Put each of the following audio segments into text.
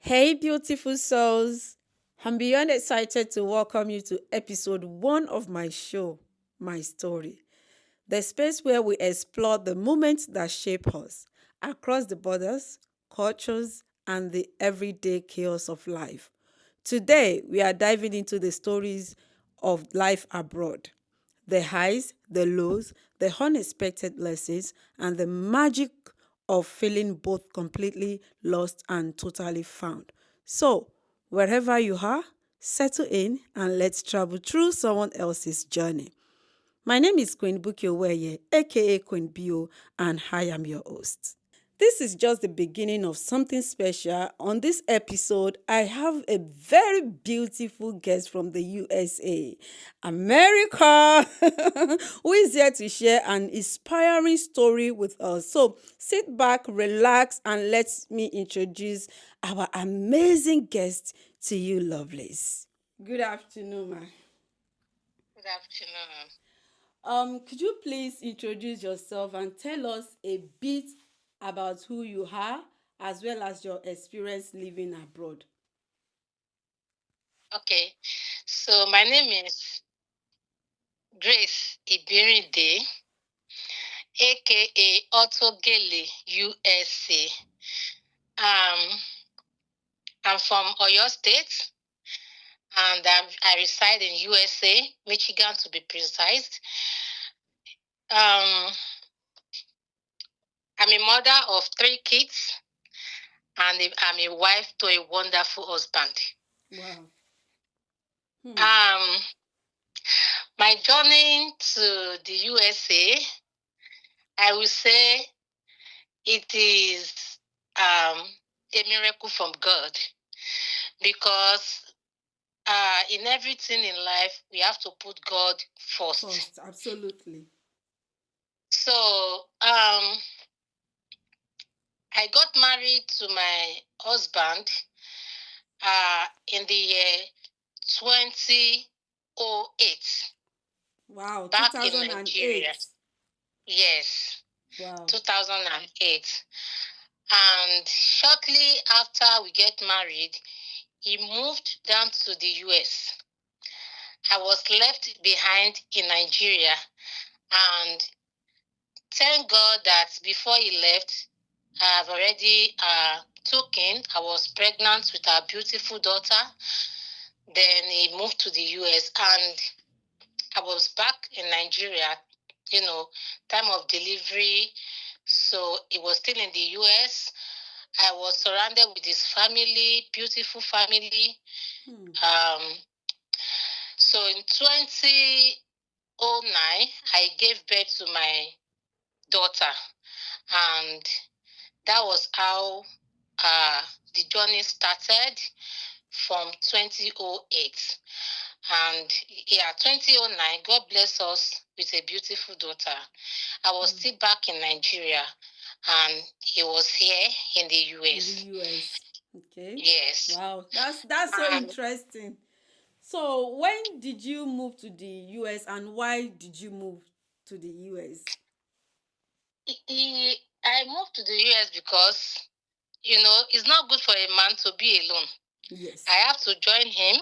Hey, beautiful souls. I'm beyond excited to welcome you to episode 1 of my show, My Story, the space where we explore the moments that shape us across the borders, cultures, and the everyday chaos of life. Today, we are diving into the stories of life abroad, the highs, the lows, the unexpected lessons, and the magic of feeling both completely lost and totally found. So, wherever you are, settle in and let's travel through someone else's journey. My name is Queen Bukioweye, aka Queen Bio, and I am your host. This is just the beginning of something special. On this episode, I have a very beautiful guest from the USA, America, who is here to share an inspiring story with us. So sit back, relax, and let me introduce our amazing guest to you, lovelies. Good afternoon, ma. Good afternoon. Could you please introduce yourself and tell us a bit about who you are as well as your experience living abroad? Okay, so my name is Grace Ibirinde, aka Otogele USA. I'm from Oyo State and I reside in USA, Michigan to be precise. Um, I'm a mother of 3 kids and I'm a wife to a wonderful husband. Wow. Hmm. Um, my journey to the USA, I will say it is um, a miracle from God because in everything in life, we have to put God first. First, absolutely. So I got married to my husband in the year 2008 Wow, back in Nigeria. 2008. Yes, Wow. 2008. And shortly after we get married, he moved down to the US. I was left behind in Nigeria, and thank God that before he left, I've already taken. I was pregnant with our beautiful daughter. Then he moved to the US, and I was back in Nigeria, time of delivery. So he was still in the US. I was surrounded with his family, beautiful family. Hmm. Um, so in 2009, I gave birth to my daughter, and that was how uh, the journey started from 2008. And yeah, 2009, God bless us with a beautiful daughter. I was Hmm. still back in Nigeria, and he was here in the In the US. US. Okay. Yes. Wow, that's so And interesting. So, when did you move to the US and why did you move to the US? I moved to the US because, it's not good for a man to be alone. I Yes. have to join him,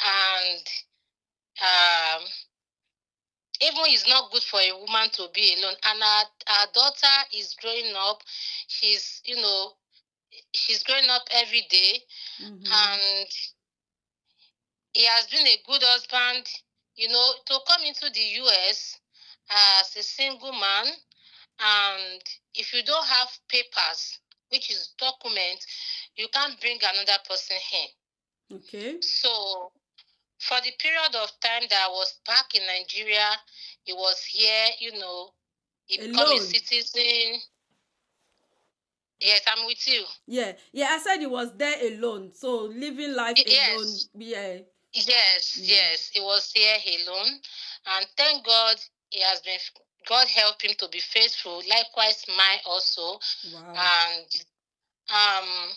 and um, even it's not good for a woman to be alone. And our daughter is growing up. She's, she's growing up every day, Mm-hmm. and he has been a good husband. To come into the US as a single man, and if you don't have papers, which is document, you can't bring another person in. Okay. So for the period of time that I was back in Nigeria, he was here, he became a Alone. citizen. Yes, I'm with you. Yeah, yeah, I said he was there alone. So living life alone. Yes, Yeah. yes, Mm. yes. He was here alone. And thank God he has been, God helped him to be faithful. Likewise, mine also. Wow. And um,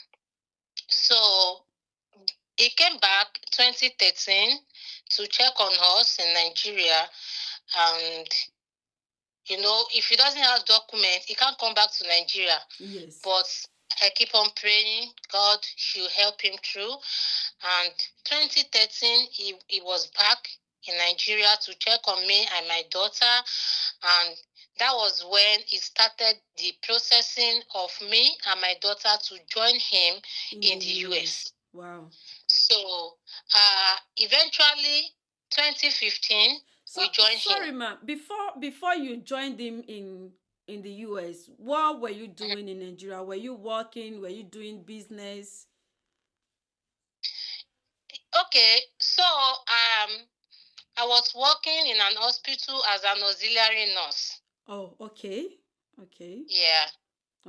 so he came back 2013 to check on us in Nigeria. And, if he doesn't have documents, he can't come back to Nigeria. Yes. But I keep on praying God should help him through. And 2013, he was back in Nigeria to check on me and my daughter. And that was when he started the processing of me and my daughter to join him In the in the US. US. Wow. So eventually, 2015, So we joined him. sorry, ma. Before you joined him in the US, what were you doing in Nigeria? Were you working? Were you doing business? Okay, so I was working in an hospital as an auxiliary nurse. Oh, okay. Okay. Yeah.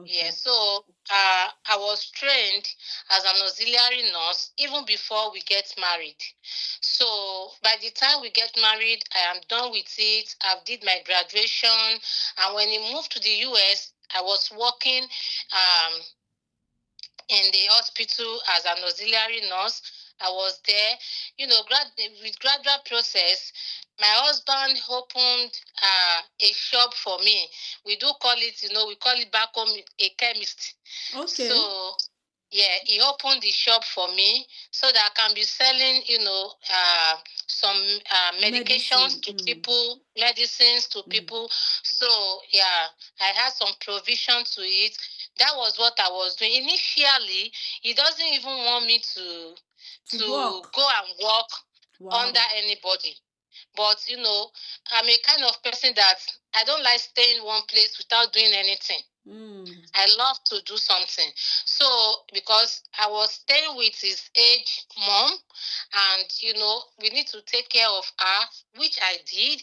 Yeah, Okay. so I was trained as an auxiliary nurse even before we get married. So by the time we get married, I am done with it. I've did my graduation, and when he moved to the US, I was working um, in the hospital as an auxiliary nurse. I was there, with gradual process. My husband opened a shop for me. We do call it, we call it back home a chemist. Okay. So yeah, he opened the shop for me so that I can be selling, some medications Medicine. to people, medicines to people. So yeah, I had some provision to it. That was what I was doing. Initially, he doesn't even want me to To to work. go and work under Wow. anybody. But I'm a kind of person that I don't like staying in one place without doing anything. Mm. I love to do something. So, because I was staying with his age mom, and we need to take care of her, which I did.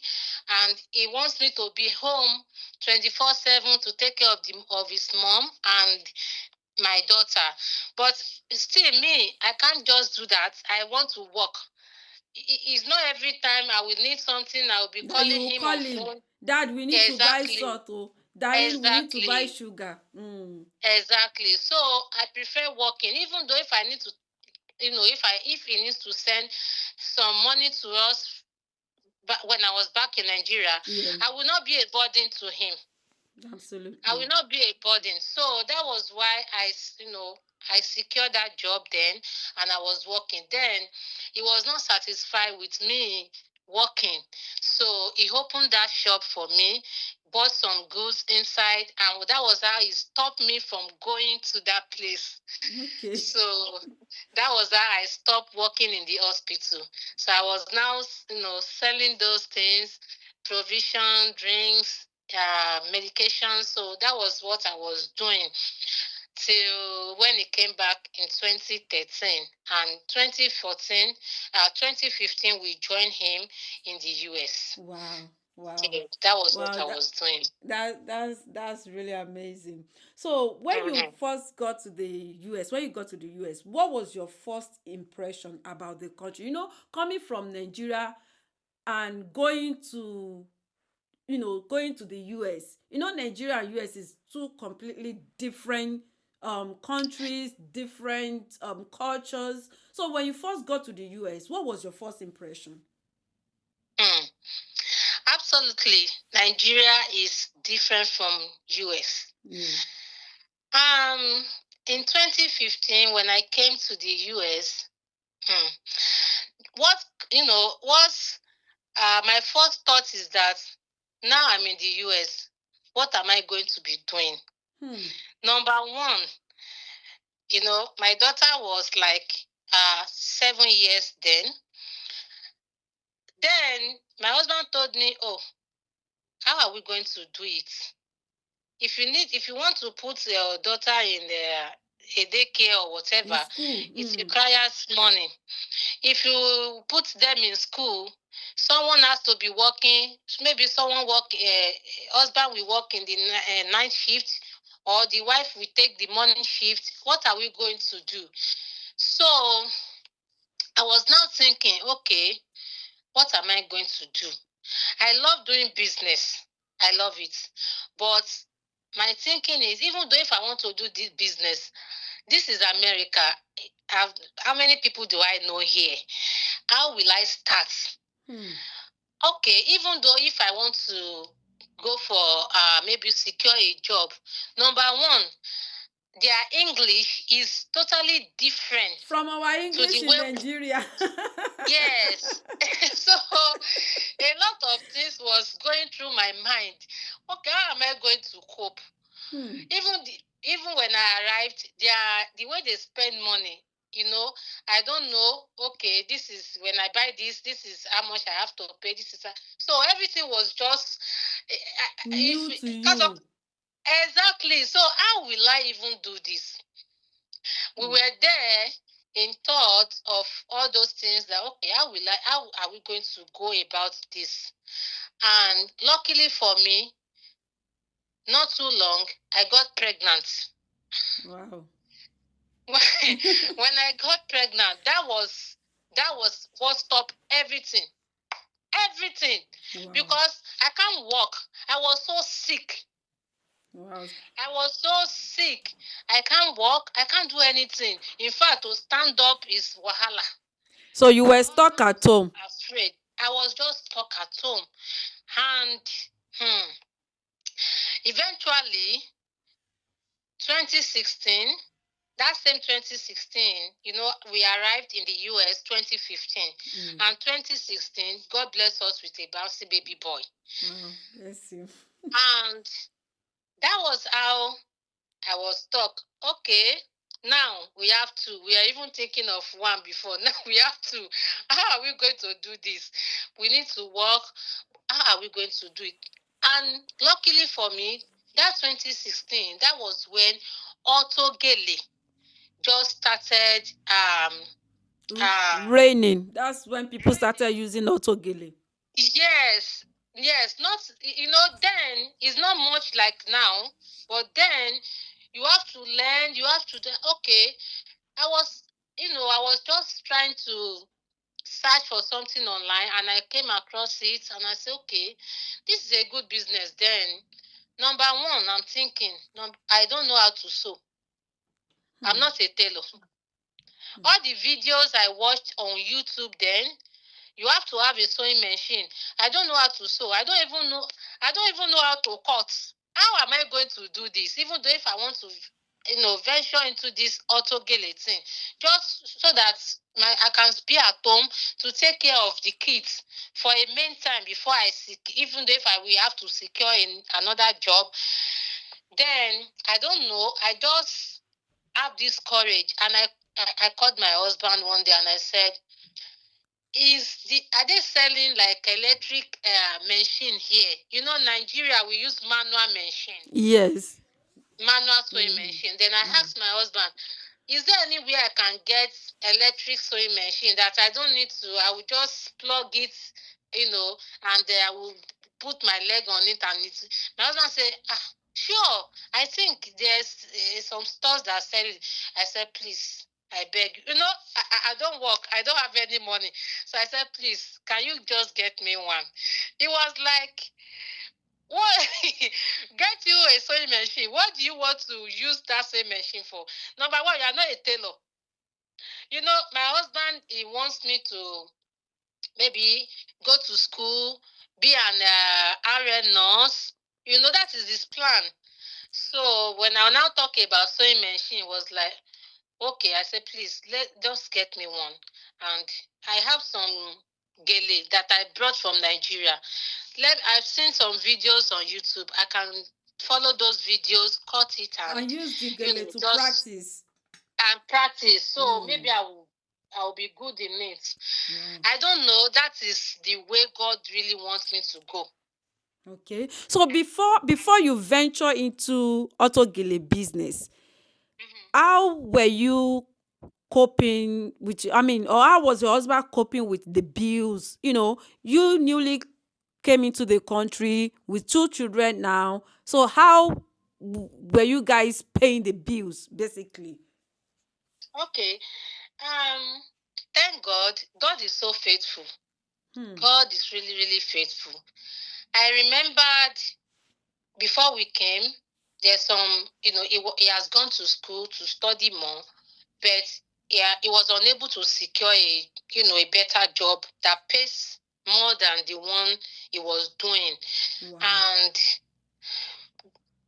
And he wants me to be home 24/7 to take care of his mom and my daughter. But still, me, I can't just do that. I want to work. It's not every time I will need something, I will be That you calling will him call on him. phone. Dad, we need to buy Exactly. salt. Oh, darling, we need to buy Exactly. sugar. Mm. Exactly. So I prefer working, even though if I need to, if he needs to send some money to us, but when I was back in Nigeria, Yeah. I will not be a burden to him. I will Absolutely. not be a burden. So that was why I secured that job then, and I was working. Then he was not satisfied with me working. So he opened that shop for me, bought some goods inside, and that was how he stopped me from going to that place. Okay. So that was how I stopped working in the hospital. So I was now, selling those things, provision, drinks, medication. So that was what I was doing till when he came back in 2013. And 2015, we joined him in the US. Wow. So Wow. that was what Wow. I was doing. That's really amazing. So when you Mhm. first got to the US, when you got to the US, what was your first impression about the country? Coming from Nigeria and going to the US. Nigeria and US is two completely different countries, different cultures. So when you first got to the US, what was your first impression? Mm. Absolutely. Nigeria is different from US. Yeah. Um, in 2015, when I came to the US, hmm, what was my first thought is that now I'm in the US. What am I going to be doing? Hmm. Number one, my daughter was like 7 years then. Then my husband told me, "Oh, how are we going to do it? If you want to put your daughter in a daycare or In whatever, school. it Hmm. requires money. If you put them in school, someone has to be working. Maybe someone husband will work in the night shift, or the wife will take the morning shift. What are we going to do?" So I was now thinking, okay, what am I going to do? I love doing business. I love it. But my thinking is, even though if I want to do this business, this is America. How many people do I know here? How will I start? Hmm. Okay, even though if I want to go for maybe secure a job, number one, their English is totally different from our to English the in way. Nigeria. Yes. So a lot of things was going through my mind. Okay, how am I going to cope? Even when I arrived, the way they spend money, I don't know. Okay, this is when I buy this. This is how much I have to pay. This is so everything was just if New to because of you. exactly. So how will I even do this? We were there in thought of all those things that okay, how are we going to go about this? And luckily for me, not too long, I got pregnant. Wow. When I got pregnant, that was what stopped everything. Everything. Wow. Because I can't walk. I was so sick. Wow. I was so sick. I can't walk. I can't do anything. In fact, to stand up is wahala. So you My were stuck husband at home. was afraid. I was just stuck at home. And hmm, eventually, 2016, that same 2016, we arrived in the US 2015. And 2016, God bless us with a bouncy baby boy. Wow. Bless you. And that was how I was stuck. Okay, now we are even thinking of one before. Now we have to. How are we going to do this? We need to work. How are we going to do it? And luckily for me, that 2016, that was when Auto Gele just started Raining. That's when people started using autogele. yes, yes, not then it's not much like now, but then you have to learn, you have to okay. I was I was just trying to search for something online and I came across it and I said, okay, this is a good business. Then number one, I'm thinking, I don't know how to sew. I'm not a tailor. All the videos I watched on YouTube then, you have to have a sewing machine. I don't know how to sew. I don't even know how to cut. How am I going to do this? Even though if I want to venture into this auto gele thing, just so that I can be at home to take care of the kids for a main time before I seek, even though if I will have to secure in another job. Then I don't know. I just have this courage and I called my husband one day and I said, are they selling like electric machine here? Nigeria we use manual machine, Yes. manual sewing machine. Then I asked my husband, is there any way I can get electric sewing machine that I don't need to? I will just plug it, and I will put my leg on it and it. My husband said, sure. I think there's some stores that sell it. I said, please, I beg you. I don't work. I don't have any money. So I said, please, can you just get me one? He was like, what? Get you a sewing machine. What do you want to use that sewing machine for? Number one, you are not a tailor. My husband, he wants me to maybe go to school, be an RN nurse. That is his plan. So when I now talk about sewing machine, it was like, okay, I said, please, just get me one. And I have some gele that I brought from Nigeria. I've seen some videos on YouTube. I can follow those videos, cut it, I and use the gele to just practice. and practice. So maybe I will be good in it. I don't know. That is the way God really wants me to go. Okay. So before you venture into autogele business, how were you coping with, or how was your husband coping with the bills? You newly came into the country with 2 children now. So how were you guys paying the bills basically? Okay. Thank God. God is so faithful. Hmm. God is really, really faithful. I remembered before we came, there's some, he has gone to school to study more, but he was unable to secure a better job that pays more than the one he was doing. Wow. And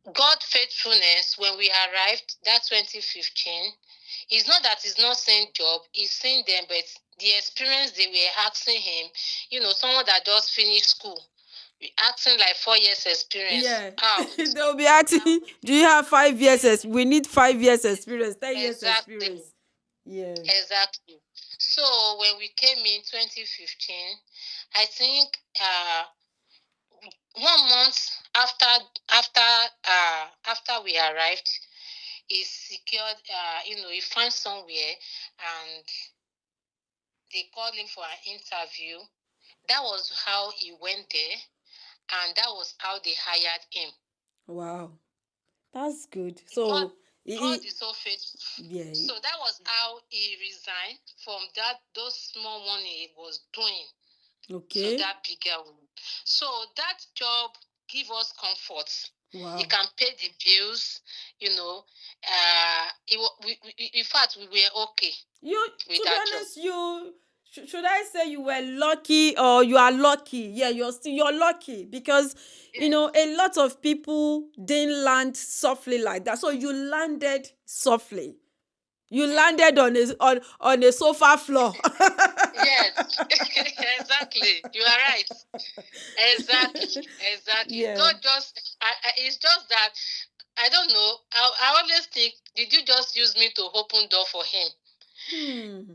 God faithfulness, when we arrived that 2015, it's not that he's not saying job, he's saying them, but the experience they were asking him, someone that just finished school, asking like 4 years experience. Yeah. Oh, They'll be asking, do you have 5 years? yes, We need 5 years experience, 10 years exactly. experience. Yeah. Exactly. So when we came in 2015, I think 1 month after we arrived, he secured, he found somewhere, and they called him for an interview. That was how he went there, and that was how they hired him. Wow. That's good. God, So, God is so faithful. yeah. So that was how he resigned from those small money he was doing to Okay. that bigger one. So that job give us comfort. It Wow. can pay the bills, you know. In fact, we were okay with To be that job. honest, should I say you were lucky or you are lucky? Yeah, you're lucky because Yes. a lot of people didn't land softly like that. So you landed softly. You Mm-hmm. landed on a sofa floor. Yes, exactly. You are right. Exactly, exactly. Yeah. God just, it's just that I don't know. I always think, did you just use me to open door for him? Hmm.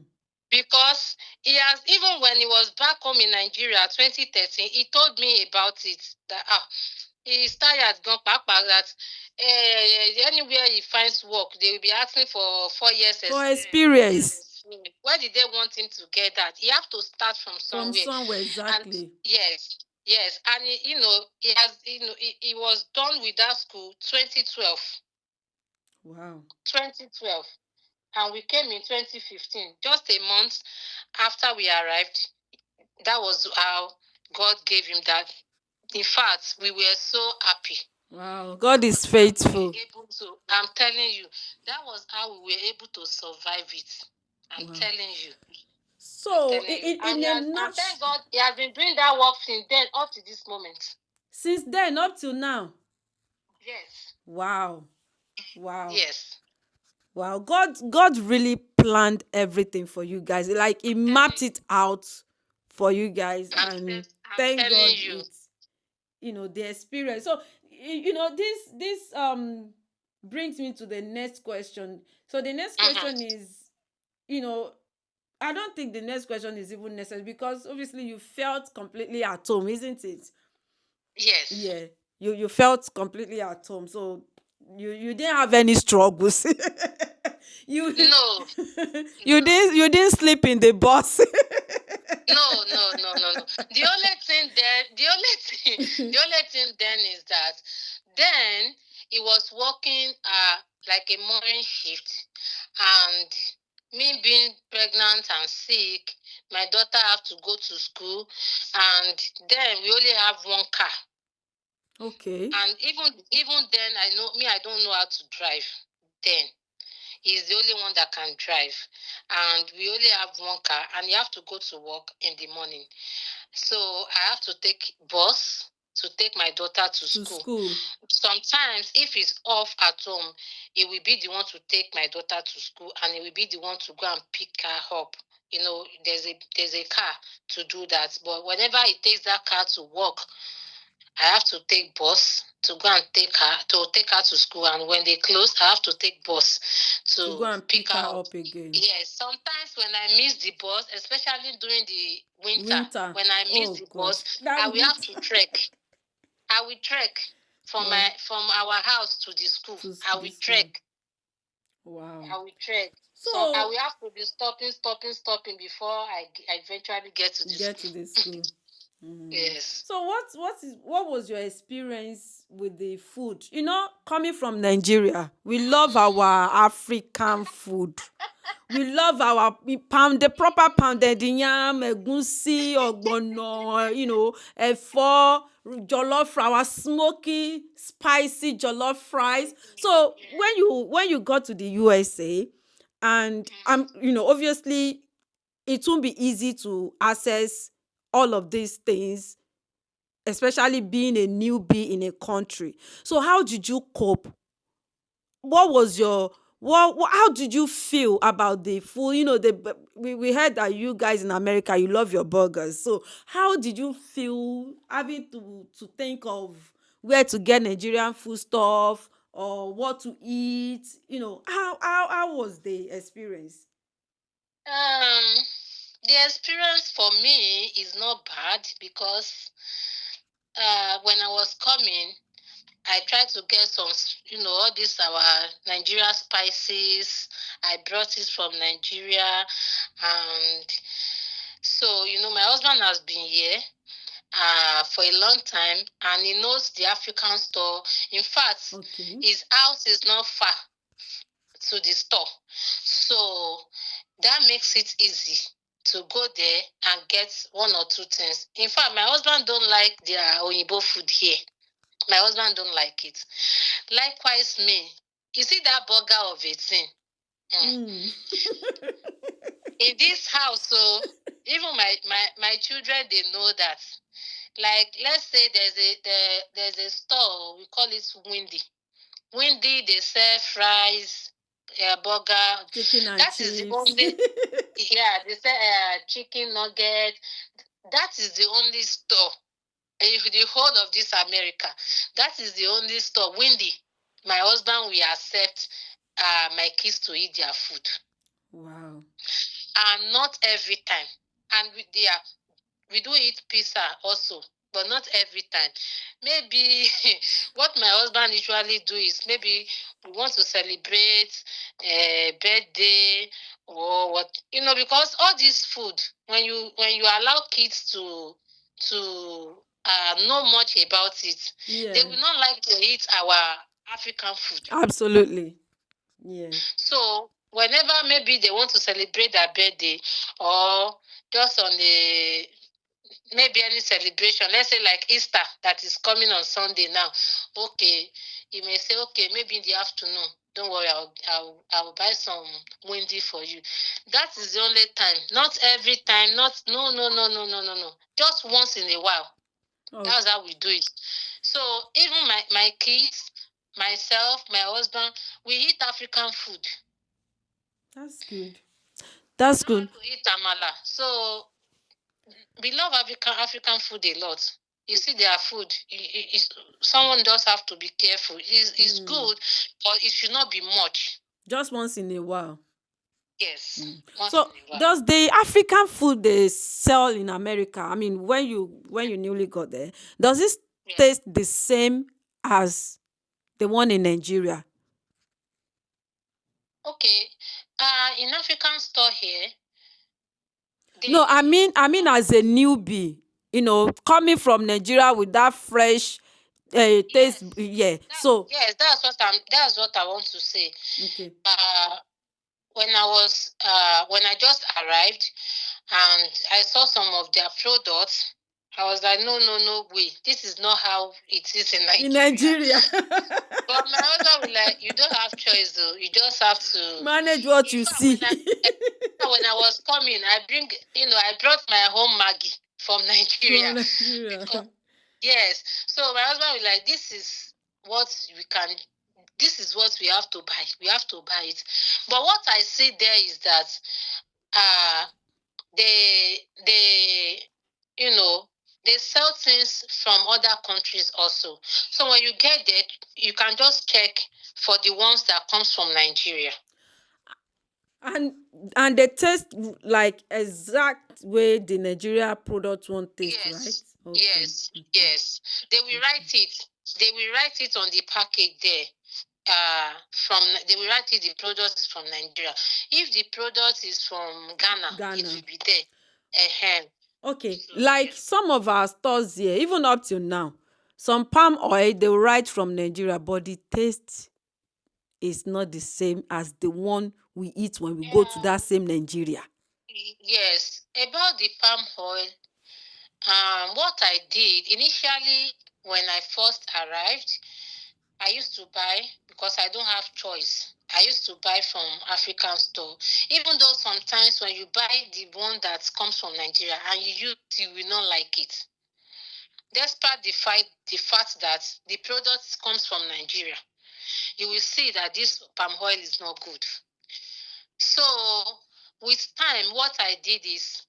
Because he has, even when he was back home in Nigeria 2013, he told me about it. That he's tired, gone back that anywhere he finds work, they will be asking for 4 years For experience, 4 years experience experience. Where did they want him to get that? He have to start from from somewhere. somewhere And exactly. yes, yes. And he has, he was done with that school 2012. Wow. 2012. And we came in 2015, just a month after we arrived. That was how God gave him that. In fact, we were so happy. Wow. That God was is how we were faithful. able to, I'm telling you, that was how we were able to survive it. I'm Wow. telling you. I'm So telling you. in a And thank nutshell, God he has been doing that work since then up to this moment. since then up till now. Yes. Wow. Wow. Yes. Wow. God really planned everything for you guys. Like he I'm telling mapped you. it out for you guys and I'm thank telling God you. it's the experience. So this brings me to the next question. So the next Mm-hmm. question is, you know, I don't think the next question is even necessary because obviously you felt completely at home, isn't it? Yes. Yeah, you felt completely at home, so you didn't have any struggles. you No, no. you didn't sleep in the bus. No, no, no, no, no. The only thing then is that then he was working like a morning shift, and me being pregnant and sick, my daughter have to go to school, and then we only have one car, Okay. and even then I don't know how to drive. Then he's the only one that can drive, and we only have one car, and you have to go to work in the morning. So I have to take bus to take my daughter to To school. school. Sometimes if he's off at home, he will be the one to take my daughter to school, and he will be the one to go and pick her up. There's a car to do that. But whenever he takes that car to work, I have to take bus to go and take her to school, and when they close, I have to take bus To go to and pick pick her her up. up again. Yes, sometimes when I miss the bus, especially during the winter, Winter. when I miss Oh the God. bus, That I will have winter. to trek. I will trek Wow. from our house to the school. I will The school. trek. Wow. I will trek. So I So will have to be stopping before I eventually get to the get school. to the school. Mm. Yes. So what was your experience with the food? Coming from Nigeria, we love our African food. We love our the proper pounded yam, egusi, ogbono, efo, jollof, our smoky, spicy jollof fries. So when you got to the USA, and obviously it won't be easy to access all of these things especially being a newbie in a country. So how did you cope? What was your how did you feel about the food? We heard that you guys in America, you love your burgers. So how did you feel having to think of where to get Nigerian food stuff or what to eat? How was the experience? Um, the experience for me is not bad because when I was coming, I tried to get some, all these our Nigeria spices. I brought it from Nigeria, and so my husband has been here for a long time, and he knows the African store. In fact, Okay. his house is not far to the store, so that makes it easy to go there and get one or two things. In fact, my husband don't like their Oyibo food here. My husband don't like it. Likewise, me. You see that burger of a thing? Mm. In this house, so even my children, they know that. Like, let's say there's a store, we call it Windy. Windy, they sell fries, burger. Chicken and That is the chips. only, yeah, they sell chicken nugget. That is the only store. If the whole of this America, that is the only store. Windy, my husband will accept my kids to eat their food, Wow. and not every time. And we do eat pizza also, but not every time. Maybe what my husband usually do is maybe we want to celebrate a birthday or what, because all this food, when you allow kids to know much about it, they Yeah. will not like to eat our African food. Absolutely. Yeah. So whenever maybe they want to celebrate their birthday, or just on the maybe any celebration, let's say like Easter that is coming on Sunday now. Okay, you may say, okay, maybe in the afternoon. Don't worry, I'll buy some windy for you. That is the only time. Not every time. Not no. Just once in a while. Oh, That's how we do it. So even my kids, myself, my husband, we eat African food. that's good. We That's know how good. to eat amala. So we love African food a lot. You see, their food. Someone does have to be careful. It's Mm. good, but it should not be much. Just once in a while. Yes, Mm. once So in a while. does the African food they sell in America, I mean, when you newly got there, does it Yes. taste the same as the one in Nigeria? Okay. In African store here, No, I they mean I mean as a newbie, coming from Nigeria with that fresh taste. yes. Yeah. So That's what I want to say. okay. Uh, when I just arrived and I saw some of their products, I was like, no way. This is not how it is in In Nigeria. Nigeria. But my husband was like, you don't have choice though. You just have to. Manage what In you fact, see. when I was coming, I brought my home Maggie from From Nigeria. Nigeria. Because yes, so my husband was like, what we can. This is what we have to buy. We have to buy it. But what I see there is that uh they you know they sell things from other countries also. So when you get there, you can just check for the ones that comes from Nigeria. and and they taste like exact way the Nigeria product won't taste, right? Yes, Okay. yes, Okay. yes. They will write it. They will write it on the package there. They will write it the product is from Nigeria. If the product is from Ghana, it Ghana. will be there. Okay. So Like yes. some of our stores here, even up till now, some palm oil they will write from Nigeria, but the taste is not the same as the one we eat when we go to that same Nigeria. Yes. About the palm oil, what I did initially when I first arrived, I used to buy because I don't have choice. I used to buy from African store. Even though sometimes when you buy the one that comes from Nigeria and you use it, you will not like it. despite the fact that the product comes from Nigeria, you will see that this palm oil is not good. So with time, what I did is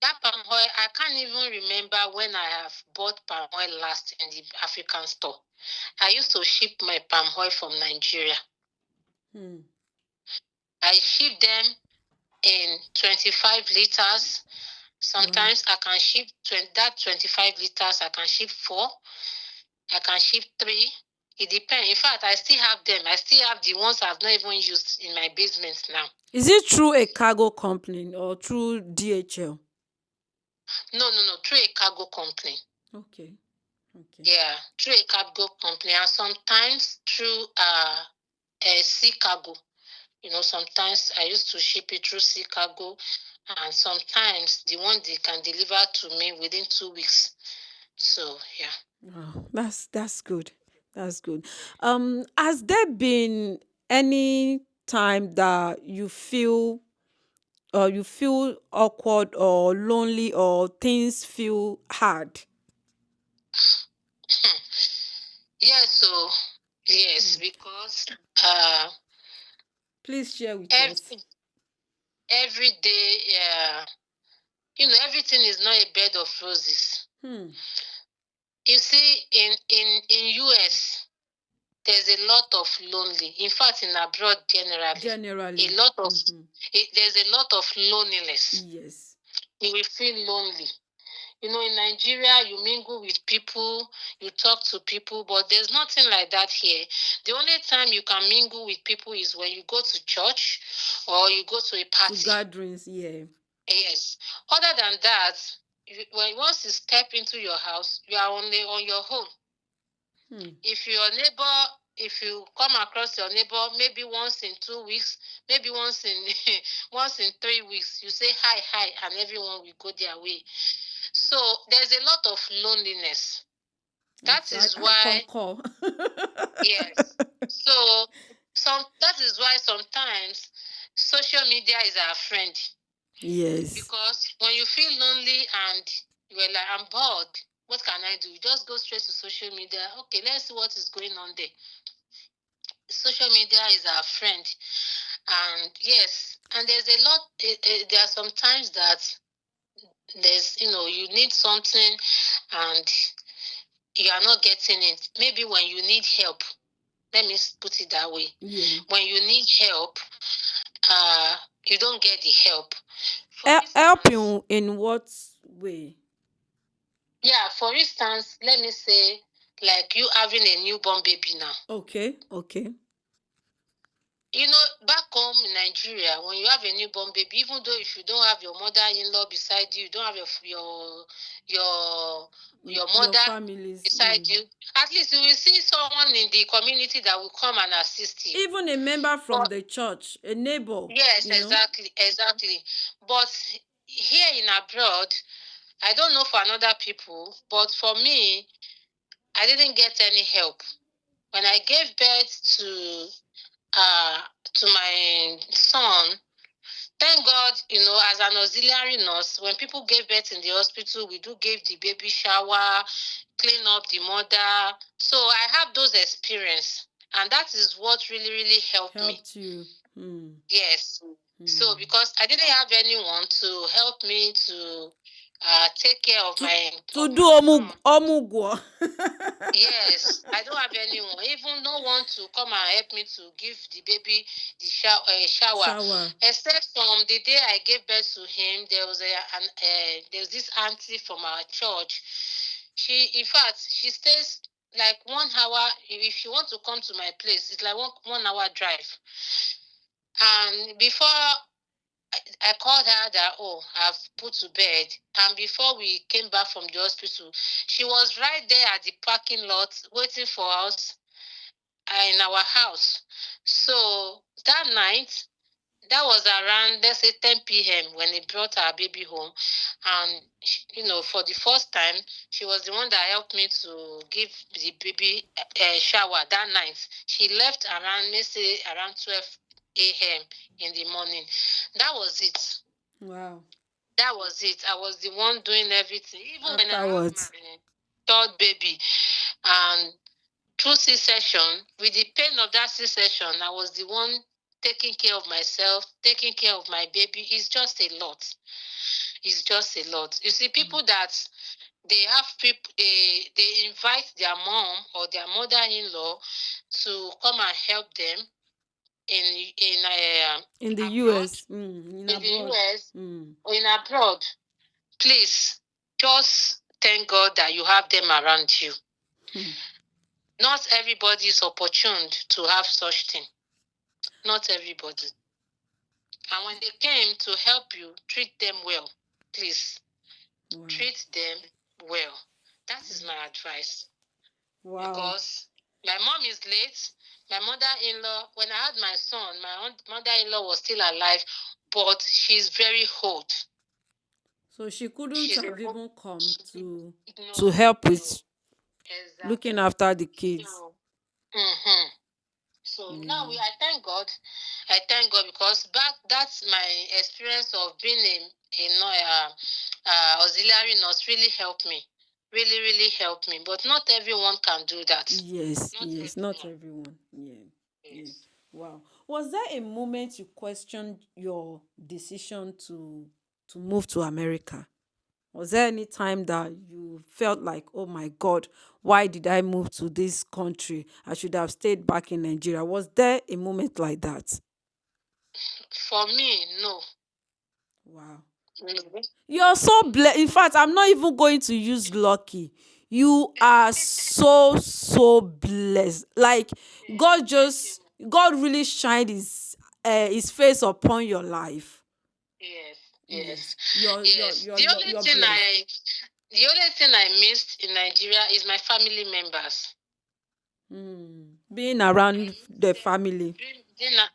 that palm oil, I can't even remember when I have bought palm oil last in the African store. I used to ship my palm oil from Nigeria. I ship them in 25 liters. Sometimes I can ship that 25 liters, I can ship 4, I can ship 3. It depends. In fact, I still have them. I still have the ones I've not even used in my basement now. Is it through a cargo company or through DHL? No, through a cargo company. Okay. Yeah, through a cargo company, and sometimes through a sea cargo. Sometimes I used to ship it through sea cargo, and sometimes the one they can deliver to me within 2 weeks. So yeah. Oh, that's good. That's good. Has there been any time that you feel awkward or lonely or things feel hard? Yes, so yes, because Please share with us. every day, everything is not a bed of roses. You see, in US, there's a lot of lonely. In fact, in abroad generally, there's a lot of loneliness. Yes. You will feel lonely. In Nigeria, you mingle with people, you talk to people, but there's nothing like that here. The only time you can mingle with people is when you go to church or you go to a party. To gatherings, yeah. Yes. Other than that, once you step into your house, you are only on your own. If you come across your neighbor, maybe once in 2 weeks, maybe once in 3 weeks, you say hi, and everyone will go their way. So there's a lot of loneliness. That is why. I concur. Yes. So that is why sometimes social media is our friend. Yes. Because when you feel lonely and you're like, I'm bored, what can I do? You just go straight to social media. Okay, let's see what is going on there. Social media is our friend. And yes, and there's a lot, there are some times that there's, you need something and you are not getting it. Maybe when you need help, let me put it that way. Yeah. When you need help, you don't get the help. Help in what way? Yeah, for instance, let me say, like you having a newborn baby now. Okay. Back home in Nigeria, when you have a newborn baby, even though if you don't have your mother-in-law beside you, you don't have your mother beside you, at least you will see someone in the community that will come and assist you. Even a member from the church, a neighbor. Yes, exactly. But here in abroad, I don't know for another people, but for me, I didn't get any help. When I gave birth to my son, thank God, as an auxiliary nurse, when people gave birth in the hospital, we do give the baby shower, clean up the mother. So I have those experience, and that is what really, really helped me. You. Yes. So because I didn't have anyone to help me to take care of my omugwo. Yes, I don't have anyone. Even no one to come and help me to give the baby the shower. Except from the day I gave birth to him, there was this auntie from our church. In fact, she stays like 1 hour. If you want to come to my place, it's like one hour drive. And before I called her that, I've put to bed. And before we came back from the hospital, she was right there at the parking lot waiting for us in our house. So that night, that was around, let's say, 10 p.m. when they brought our baby home. And, for the first time, she was the one that helped me to give the baby a shower that night. She left around, let's say, around 12 a.m. in the morning. That was it. Wow. That was it. I was the one doing everything. Even when I have third baby. And through C-section, with the pain of that C-section, I was the one taking care of myself, taking care of my baby. It's just a lot. It's just a lot. You see, people that they have people, they invite their mom or their mother-in-law to come and help them in In the abroad, US, in in the abroad. US or in abroad. Please just thank God that you have them around you. Hmm. Not everybody is opportuned to have such thing. Not everybody. And when they came to help you, treat them well. Please Wow. treat them well. That is my advice. Wow. Because my mom is late. My mother-in-law, when I had my son, my mother-in-law was still alive, but she's very old. So she couldn't She's a have even come to no, help no, with looking exactly. after the kids. So, mm-hmm. So now Yeah. I thank God. I thank God because back that's my experience of being a auxiliary nurse really helped me. Really, really helped me. But not everyone can do that. Yes, Not yes, not everyone. everyone. Yeah. Yeah. Yes. Wow. Was there a moment you questioned your decision to move to America? Was there any time that you felt like, oh my God, why did I move to this country? I should have stayed back in Nigeria. Was there a moment like that? For me, no. Wow. No. You're so blessed. In fact, I'm not even going to use lucky. You are so blessed. Like God Thank you. just God really shined his face upon your life. Yes, Yes. yes, You're yes. you're you're, you're blessed. The only thing I missed in Nigeria is my family members. Being I around miss the them. family.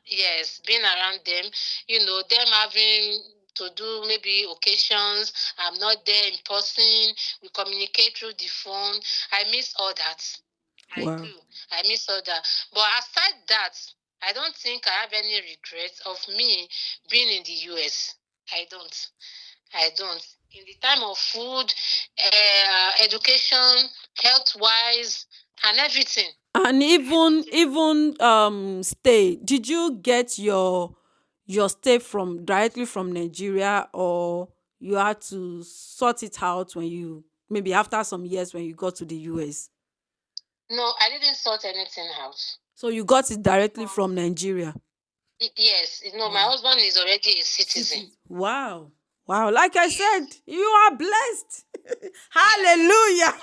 Yes, being around them, them having to do maybe occasions. I'm not there in person. We communicate through the phone. I miss all that. I Wow. do. I miss all that. But aside that, I don't think I have any regrets of me being in the US. I don't. I don't. In the time of food, education, health wise, and everything, And I don't even think. even stay. Did you get your stay from directly from Nigeria, or you had to sort it out when you maybe after some years when you got to the US? No, I didn't sort anything out. So you got it directly from Because Nigeria. yes, my Wow. husband is already a citizen. City. Wow. Wow. Like I said, Yes. you are blessed. Yes. Hallelujah.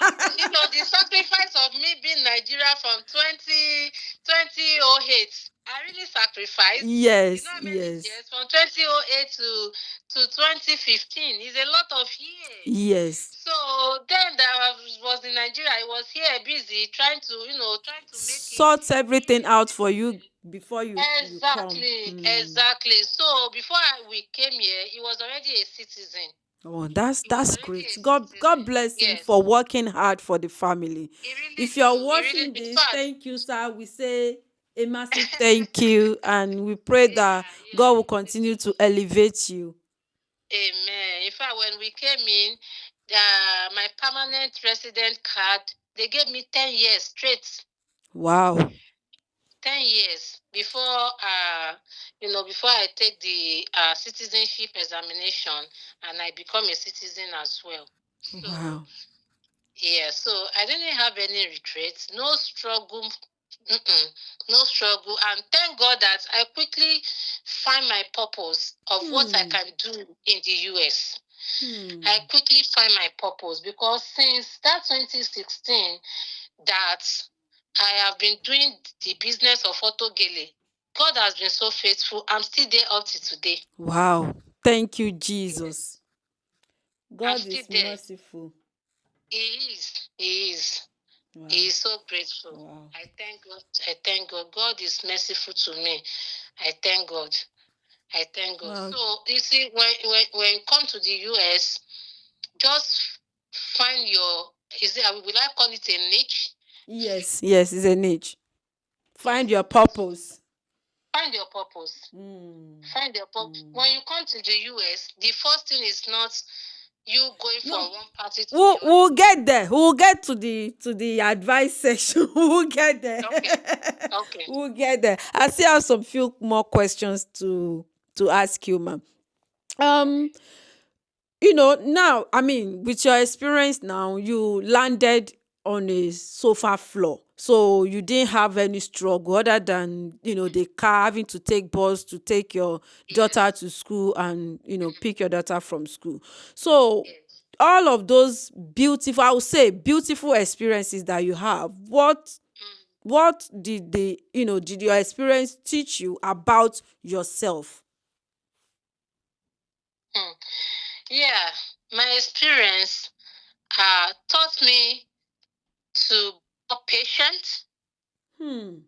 The sacrifice of me being Nigeria from 2008, I really sacrificed. Yes, How many yes. years? From 2008 to 2015 is a lot of years. Yes. So then that I was in Nigeria. I was here busy trying to make it Sort everything being a out for you citizen. before you come. Exactly, exactly. So before we came here, he was already a citizen. Oh, that's He was that's already great. a God citizen. bless him Yes, for working hard for the family. he really If you're do. He really, watching in this, fact, thank you, sir. We say a massive thank you, and we pray that yeah, God will yeah. continue to elevate you. Amen. In fact, when we came in, my permanent resident card, they gave me 10 years straight. Wow. 10 years before I take the citizenship examination and I become a citizen as well. So Wow. yeah, so I didn't have any regrets, no struggle, no struggle, and thank God that I quickly find my purpose of what I Hmm. can do in the US. I Hmm. quickly find my purpose because since that 2016 that I have been doing the business of auto gele, God has been so faithful. I'm still there up to today. Wow. Thank you, Yes, Jesus. I'm God still is there. merciful. He is. He is. Wow. He is so grateful. Wow. I thank God. I thank God. God is merciful to me. I thank God. I thank God. Wow. So you see, when you come to the US, just find your is it will I call it a niche? Yes. Yes, it's a niche. Find your Yes. purpose. Find your purpose. Hmm. Find your purpose. Hmm. When you come to the US, the first thing is not You going No, from one party to we'll, the other. we'll get there. We'll get to the advice section. We'll get there. Okay. Okay. We'll get there. I still have some few more questions to ask you, ma'am. Um, Okay. now, I mean, with your experience now, you landed on a sofa floor. So you didn't have any struggle other than, the car, having to take bus to take your daughter Yes. to school and, pick your daughter from school. So Yes. all of those beautiful, I would say beautiful experiences that you have, what did did your experience teach you about yourself? Mm. Yeah. My experience taught me to be patient Hmm.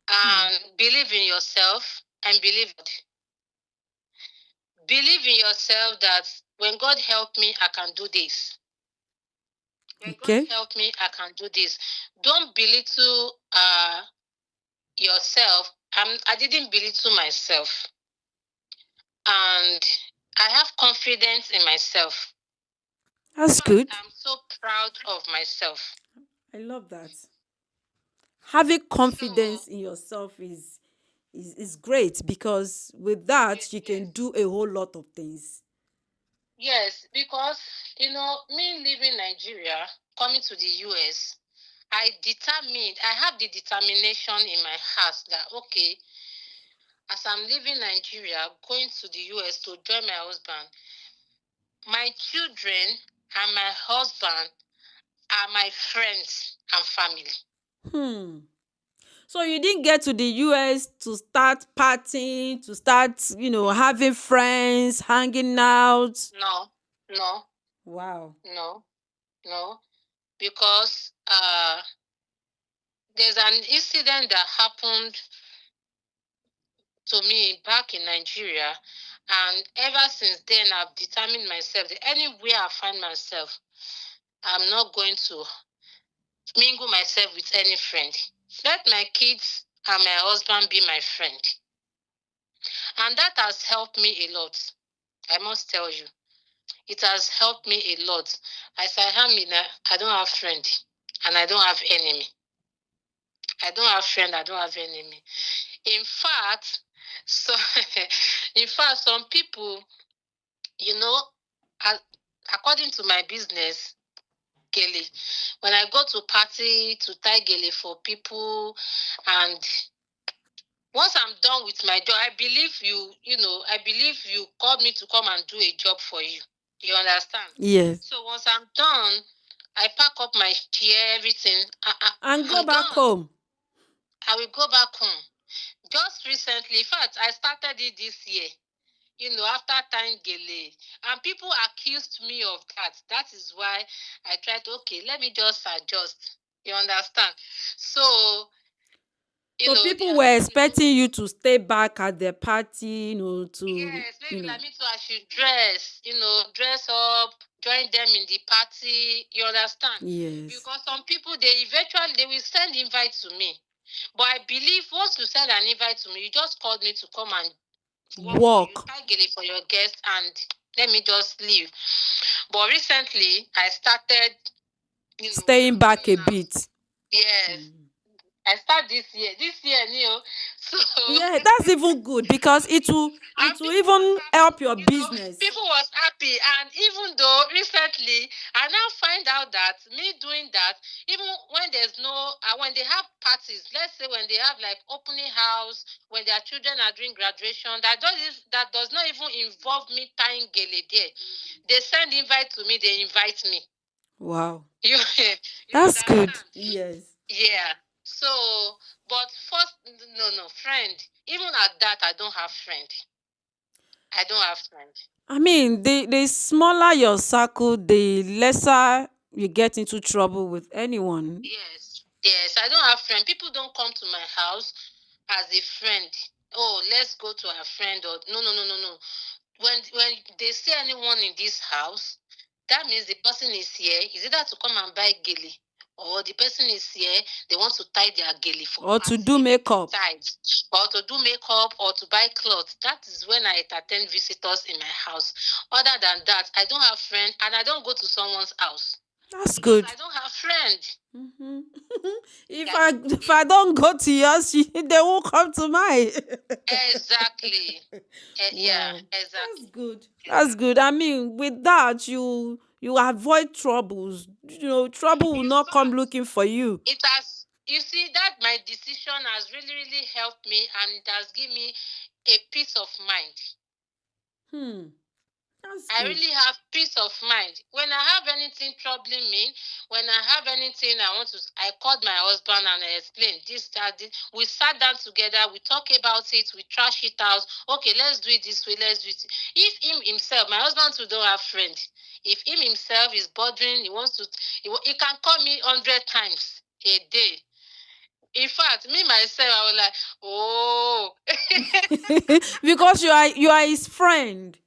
Hmm. and believe in yourself and believe in yourself that when God help me, I can do this. When God Okay. help me, I can do this. Don't belittle yourself. I didn't belittle myself. And I have confidence in myself. In That's fact, good. I'm so proud of myself. I love that. Having So, confidence in yourself is great, because with that you can yes. do a whole lot of things. Yes, because, me leaving Nigeria, coming to the US, I have the determination in my heart that, okay, as I'm leaving Nigeria, going to the US to join my husband, my children and my husband are my friends and family. Hmm. So you didn't get to the US to start partying, to start, having friends, hanging out. No, no, Wow. no, no, because there's an incident that happened to me back in Nigeria, and ever since then, I've determined myself that anywhere I find myself, I'm not going to mingle myself with any friend. Let my kids and my husband be my friend. And that has helped me a lot. I must tell you. It has helped me a lot. As I am in I don't have friend and I don't have enemy. I don't have friend, I don't have enemy. In fact, so in fact, some people, you know, as, according to my business, gele, when I go to party to tie gele for people, and once I'm done with my job, I believe you called me to come and do a job for you. You understand? Yes. So once I'm done, I pack up my chair, everything. And go I'm back done. home. I will go back home. Just recently, in fact, I started it this year. After time gele, and people accused me of that. That is why I tried to, okay, let me just adjust. You understand? So, So they people were accused me. expecting you to stay back at the party, to, Yes, maybe like me too, I should dress, dress up, join them in the party. You understand? yes, Because some people, they will send invite to me. But I believe once you send an invite to me, you just called me to come and work for you, walk, target for your guests, and let me just leave. But recently, I started, staying back coming a out. bit. Yes, I start this year. This year, so Yeah, that's even good, because it and will people was even help happy. your business. People was happy, and even though recently I now find out that me doing that, even when there's no, when they have parties, let's say when they have like opening house, when their children are doing graduation, that does not even involve me tying gele there. They send invite to me. They invite me. Wow, You you that's good. understand? Yes. Yeah. So, but first, no, friend. Even at that, I don't have friend. I don't have friend. I mean, the smaller your circle, the lesser you get into trouble with anyone. Yes, yes, I don't have friend. People don't come to my house as a friend. Oh, let's go to our friend. Or no. When they see anyone in this house, that means the person is here. Is either to come and buy gilly or the person is here, they want to tie their gele for Or to do party, makeup. or to do makeup, or to buy clothes. That is when I entertain visitors in my house. Other than that, I don't have friends, and I don't go to someone's house That's because good. I don't have friends. Mhm. if Yeah, I if I don't go to yours, they won't come to mine. exactly. Yeah, Wow, that's exactly. good. That's Exactly. good. I mean, with that, you avoid troubles. Trouble will In not come fact, looking for you. it has, you see, that my decision has really, really helped me, and it has given me a peace of mind. Hmm, that's I good. really have peace of mind. When I have anything troubling me, when I have anything I want to, I called my husband and I explained this, that, this. We sat down together, we talk about it, we trash it out. Okay, let's do it this way, let's do it. If him himself, my husband too don't have friends. If him himself is bothering, he wants to, he can call me 100 times a day. In fact, me myself, I was like, oh, Because you are his friend.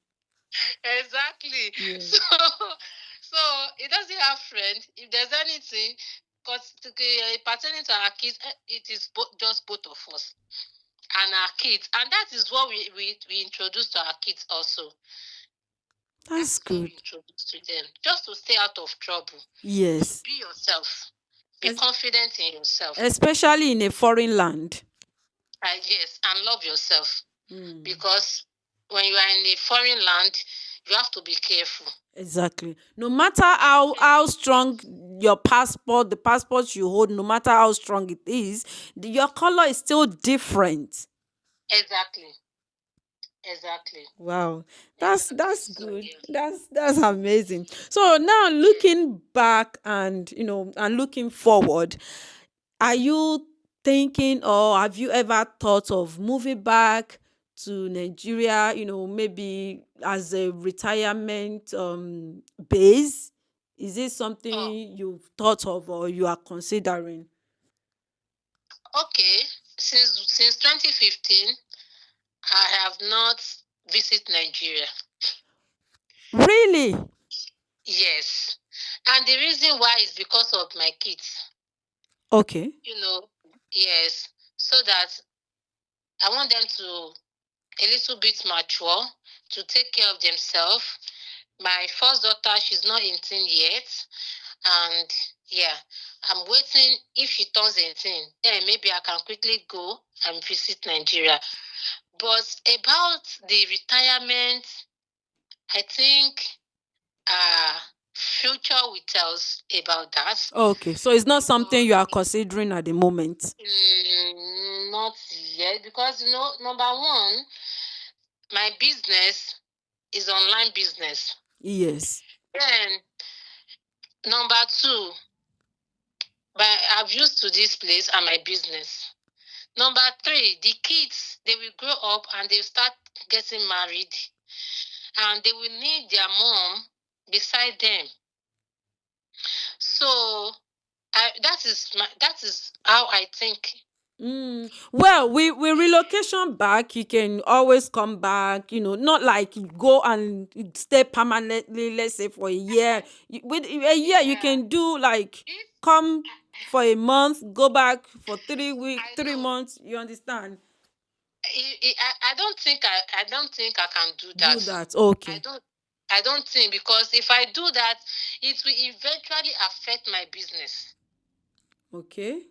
exactly. Yeah, So, so he doesn't have friend. If there's anything, because pertaining to our kids, it is just both of us and our kids, and that is what we introduce to our kids also. That that's is what we good. introduce to them, just to stay out of trouble. Yes, Be yourself. Be Es- confident in yourself. especially in a foreign land. Yes, and love yourself, Hmm. because when you are in a foreign land, you have to be careful. Exactly. No matter how strong your passport, the passport you hold, no matter how strong it is, your color is still different. Exactly. Exactly. Wow, Exactly. that's So good. yeah. That's amazing. So now Yeah. looking back and and looking forward, are you thinking or have you ever thought of moving back to Nigeria, maybe as a retirement base? Is it Oh, something you've thought of or you are considering? okay. Since 2015, I have not visited Nigeria. Really? Yes. And the reason why is because of my kids. Okay. You know, yes. So that I want them to a little bit mature, to take care of themselves. My first daughter, she's not 18 yet. And yeah, I'm waiting. If she turns 18, then maybe I can quickly go and visit Nigeria. But about the retirement, I think future will tell us about that. Okay. So it's not something you Because are considering at the moment. not yet, because number one, my business is online business. Yes. Then number two, but I've used to this place and my business. Number three, the kids, they will grow up and they'll start getting married, and they will need their mom beside them. So that is how I think. Well, we relocation back. You can always come back. Not like you go and stay permanently. Let's say for a year. With a year, you Yeah. can do like If come I, for a month, go back for 3 weeks, I three know, months. You understand? I don't think I can do Do that. that. I Okay. don't I don't think, because if I do that, it will eventually affect my business. Okay.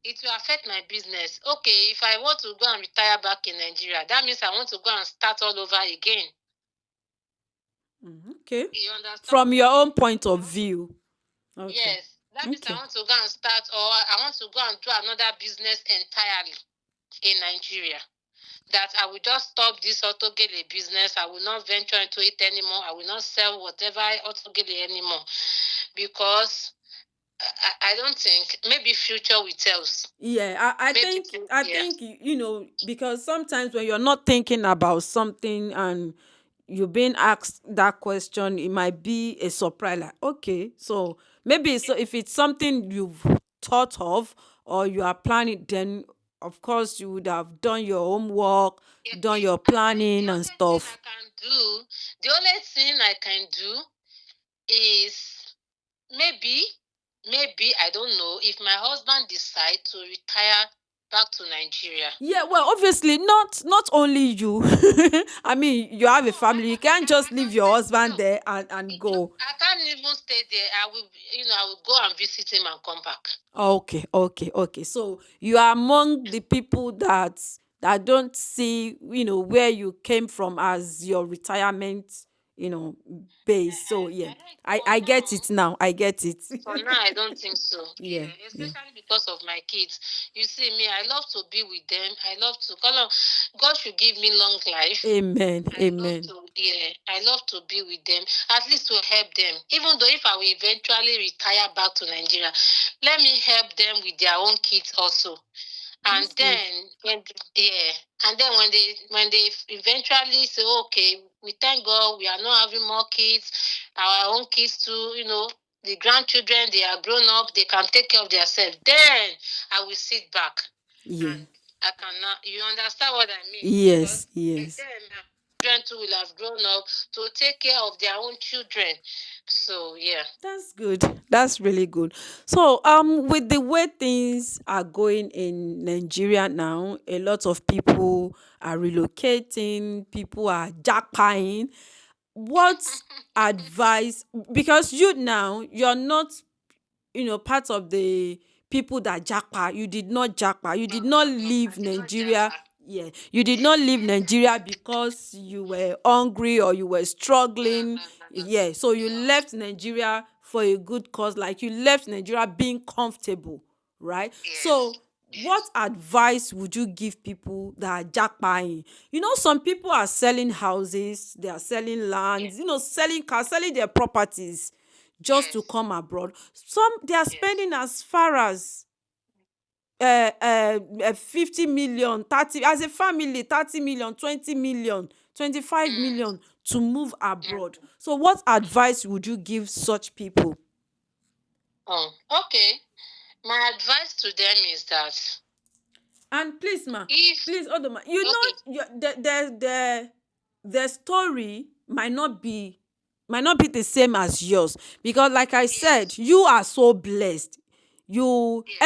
It will affect my business. Okay, if I want to go and retire back in Nigeria, that means I want to go and start all over again. Okay. You understand From what I your mean? own point of view. Okay. Yes. That means I Okay. want to go and start, or I want to go and do another business entirely in Nigeria. That I will just stop this autogele business. I will not venture into it anymore. I will not sell whatever autogele anymore, because I don't think, maybe future will tell us. Yeah, I Maybe think I yeah. think because sometimes when you're not thinking about something and you're being asked that question, it might be a surprise. Like, okay, so maybe so if it's something you've thought of or you are planning, then of course you would have done your homework, Yeah, done your planning the and only thing I stuff. can do, the only thing I can do is maybe maybe, I don't know, if my husband decide to retire back to Nigeria. Yeah, well, obviously not only you. I mean, you have No, a family. You can't I just leave can't your stay. husband No, there and go. I can't even stay there. I will, I will go and visit him and come back. Okay, okay, okay. So you are among the people that don't see, where you came from as your retirement, you know, base. So yeah, I don't, I get it now. I get it. for now, I don't think so. Yeah, Yeah, yeah. especially because of my kids. You see, me, I love to be with them. I love to call them. God should give me long life. Amen. I love Amen. to, yeah, I love to be with them, at least to help them. Even though if I will eventually retire back to Nigeria, let me help them with their own kids also. And That's good. then when, yeah, and then when they eventually say, okay, we thank God we are not having more kids, our own kids too, the grandchildren, they are grown up, they can take care of themselves. Then I will sit back Yeah. and I cannot. You understand what I mean? Yes, Because yes. then my children too will have grown up to take care of their own children. So yeah. That's good. That's really good. So, with the way things are going in Nigeria now, a lot of people are relocating, people are jackpying. What advice? Because you now, you're not, part of the people that japa. You did not japa. You did not I leave did not Nigeria. japa. Yeah, you did not leave Nigeria because you were hungry or you were No, struggling. no, no, no, Yeah, so you no. left Nigeria for a good cause. Like you left Nigeria being comfortable, right? Yes, So what yes, advice would you give people that are jackpying? Some people are selling houses, they are selling yes, lands, selling cars, selling their properties just to yes, come abroad. Some they are yes. spending as far as 50 million, 30 as a family, 30 million, 20 million, 25 million to move abroad. Mm. So what advice would you give such people? Oh, okay. My advice to them is that And please, ma, if please, hold on, ma. okay, The story might not be the same as yours, because like I said, yes, you are so blessed. You yes,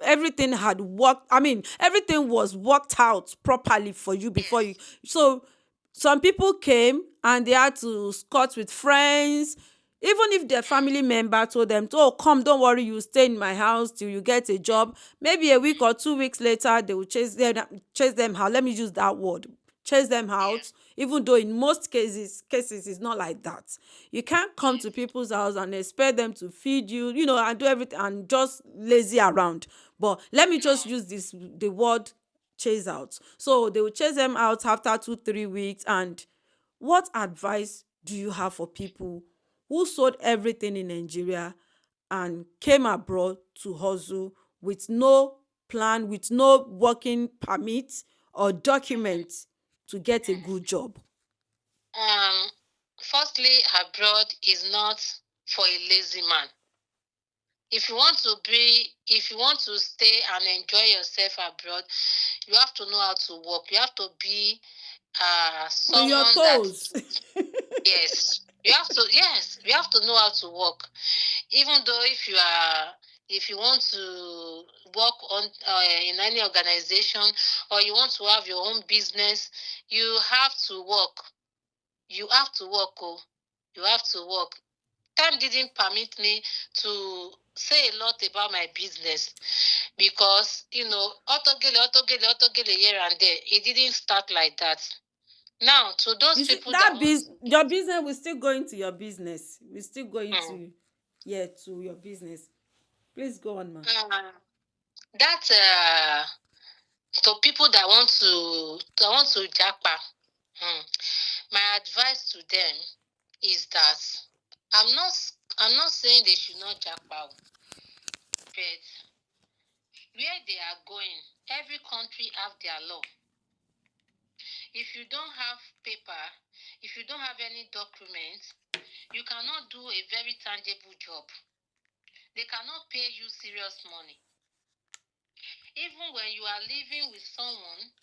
everything had worked. I mean, everything was worked out properly for you before you. yes, So some people came and they had to scot with friends. Even if their family member told them, oh, come, don't worry, you stay in my house till you get a job. Maybe a week or 2 weeks later, they will chase them out. Let me use that word. Chase them yeah, out, even though in most cases it's not like that. You can't come to yes, people's house and expect them to feed you, and do everything and just lazy around. But let me just no. use the word chase out. So they will chase them out after 2 3 weeks. And what advice do you have for people who sold everything in Nigeria and came abroad to hustle with no plan, with no working permit or documents to get a good job? Um, Firstly, abroad is not for a lazy man. If you want to stay and enjoy yourself abroad, you have to know how to work. You have to be On your someone that, toes. yes, you have to know how to work. Even though if you want to work on in any organization, or you want to have your own business, you have to work. You have to work. Oh, you have to work. Time didn't permit me to say a lot about my business, because autogele here and there. It didn't start like that. Now, to those You see, people that want to get, your business will still go into your business. We still going mm, to, yeah, to your business. Please go on, ma. uh, that to people that want to japa, mm, my advice to them is that I'm not saying they should not japa, but where they are going, every country have their law. If you don't have paper, if you don't have any documents, you cannot do a very tangible job. They cannot pay you serious money. Even when you are living with someone,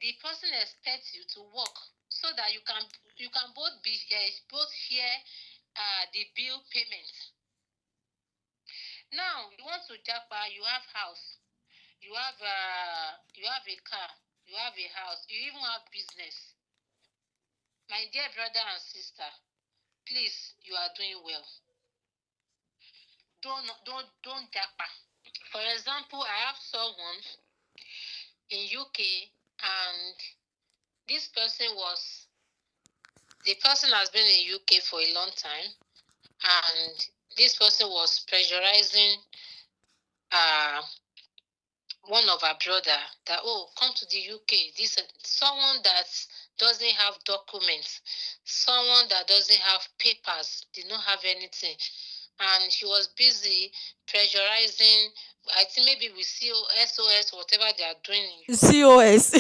the person expects you to work so that you can both share the bill payment. Now you want to japa, you have house, you have a car, you have a house, you even have business. My dear brother and sister, please, you are doing well. Don't japa. For example, I have someone in UK, and this person has been in UK for a long time, and this person was pressurizing one of our brother that, oh, come to the UK. This someone that doesn't have documents, someone that doesn't have papers, did not have anything, and she was busy pressurizing. I think maybe with SOS, whatever they are doing in UK. COS.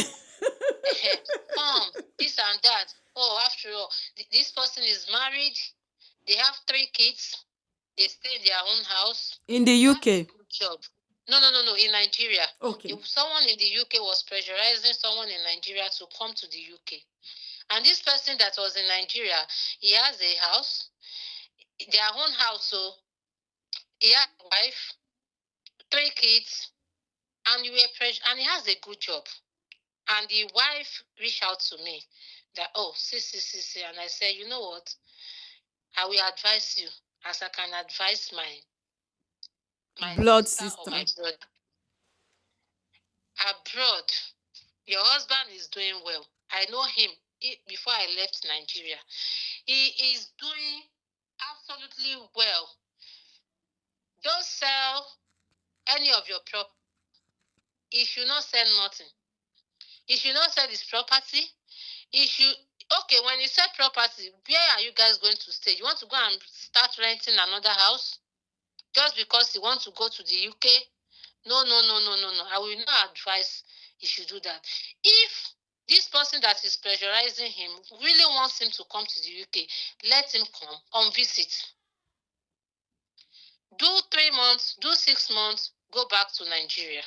Come, this and that. Oh, after all, this person is married. They have 3 kids. They stay in their own house. In the You have a UK. good job. No. In Nigeria. Okay. Someone in the UK was pressurizing someone in Nigeria to come to the UK. And this person that was in Nigeria, he has a house, their own house. So he has a wife, 3 kids, and and he has a good job. And the wife reached out to me that, oh, see. And I said, you know what? I will advise you as I can advise my Blood sister or my sister. brother. Abroad, your husband is doing well. I know him before I left Nigeria. He is doing absolutely well. Don't sell any of your property. He should not sell nothing. He should not sell his property. He should. Okay, when you sell property, where are you guys going to stay? You want to go and start renting another house just because you want to go to the UK? No. I will not advise he should do that. If this person that is pressurizing him really wants him to come to the UK, let him come on visit. Do 3 months, do 6 months, go back to Nigeria.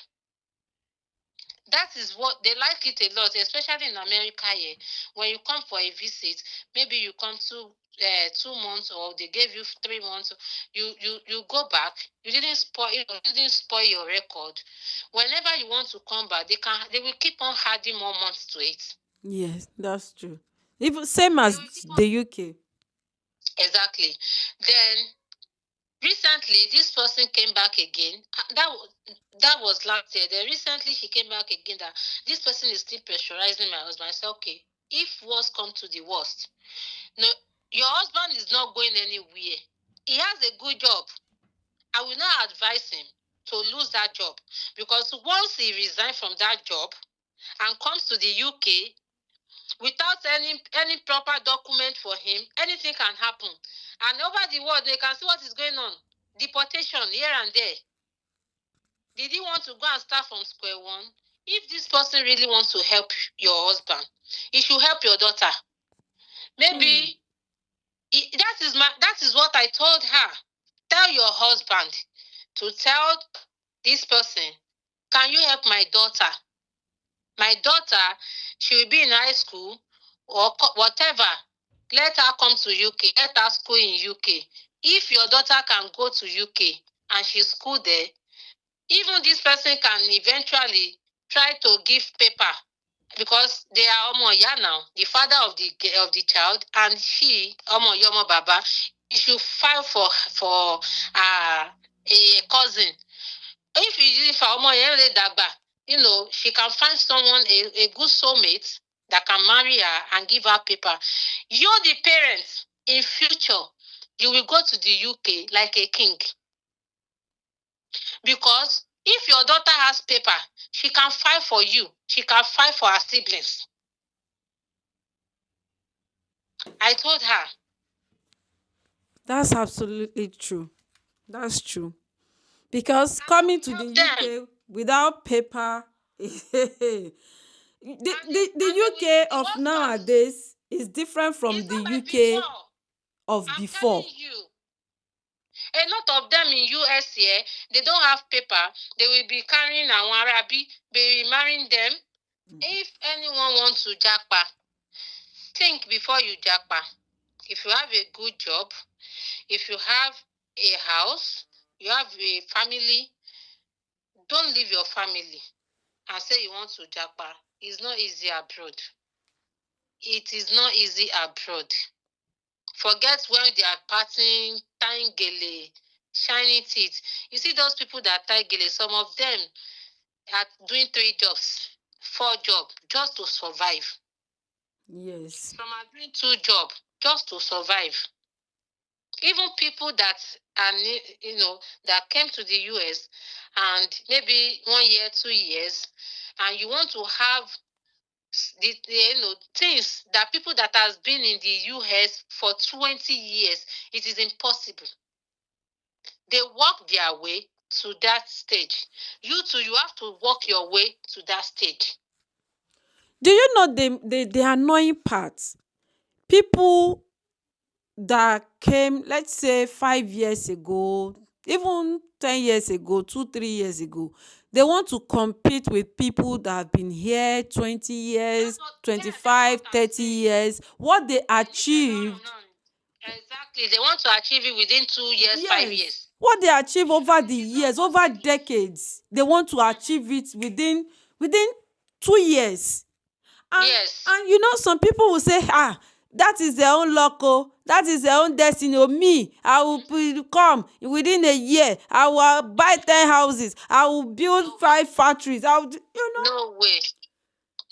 That is what they like it a lot, especially in America here. When you come for a visit, maybe you come 2 months, or they gave you 3 months. You go back. You didn't spoil your record. Whenever you want to come back, they will keep on adding more months to it. Yes, that's true. Even same They as will keep on the UK. exactly. Then recently, this person came back again. That was last year. Then recently, she came back again. That this person is still pressurizing my husband. I said, okay, if worst come to the worst, no, your husband is not going anywhere. He has a good job. I will not advise him to lose that job, because once he resigns from that job and comes to the UK without any proper document for him, anything can happen. And over the world, they can see what is going on. Deportation here and there. Did he want to go and start from square one? If this person really wants to help your husband, he should help your daughter. Maybe that is what I told her. Tell your husband to tell this person, can you help my daughter? My daughter, she will be in high school or whatever. Let her come to UK. Let her school in UK. If your daughter can go to UK and she school there, even this person can eventually try to give paper, because they are Omo Iya now, the father of the child, and she, Omo Yomo Baba, he should file for a cousin. If Omo Iya Dagba, she can find someone, a good soulmate that can marry her and give her paper. You, the parents, in future, you will go to the UK like a king. Because if your daughter has paper, she can fight for you. She can fight for her siblings. I told her. That's absolutely true. That's true. Because And I coming will to the help them. UK without paper, the, the UK The of worst part nowadays is different is from not the like UK before. of I'm before. telling you. A lot of them in US here, they don't have paper. They will be carrying a Arabi, be marrying them. If anyone wants to japa, think before you japa. If you have a good job, if you have a house, you have a family, don't leave your family and say you want to japa. It's not easy abroad. It is not easy abroad. Forget when they are partying, tying gele, shining teeth. You see those people that tie gele, some of them are doing 3 jobs, 4 jobs just to survive. Yes. Some are doing 2 jobs just to survive. Even people that are, that came to the US and maybe 1 year, 2 years, and you want to have the things that people that has been in the US for 20 years, it is impossible. They walk their way to that stage. You too, you have to walk your way to that stage. Do you know the annoying part? People that came, let's say 5 years ago, even 10 years ago, 2 3 years ago, they want to compete with people that have been here 20 years, That's 25, what I'm 30 saying. years, what they They need a lot of achieved. money. Exactly. They want to achieve it within 2 years, 5 Yes, years. what they achieve over And the it is not years, over possible. decades, they want to Mhm. achieve it within 2 years. and Yes. and some people will say, that is their own luck, oh, that is their own destiny, oh. Me, I will come within a year, I will buy 10 houses, I will build No way. 5 factories, I will No way.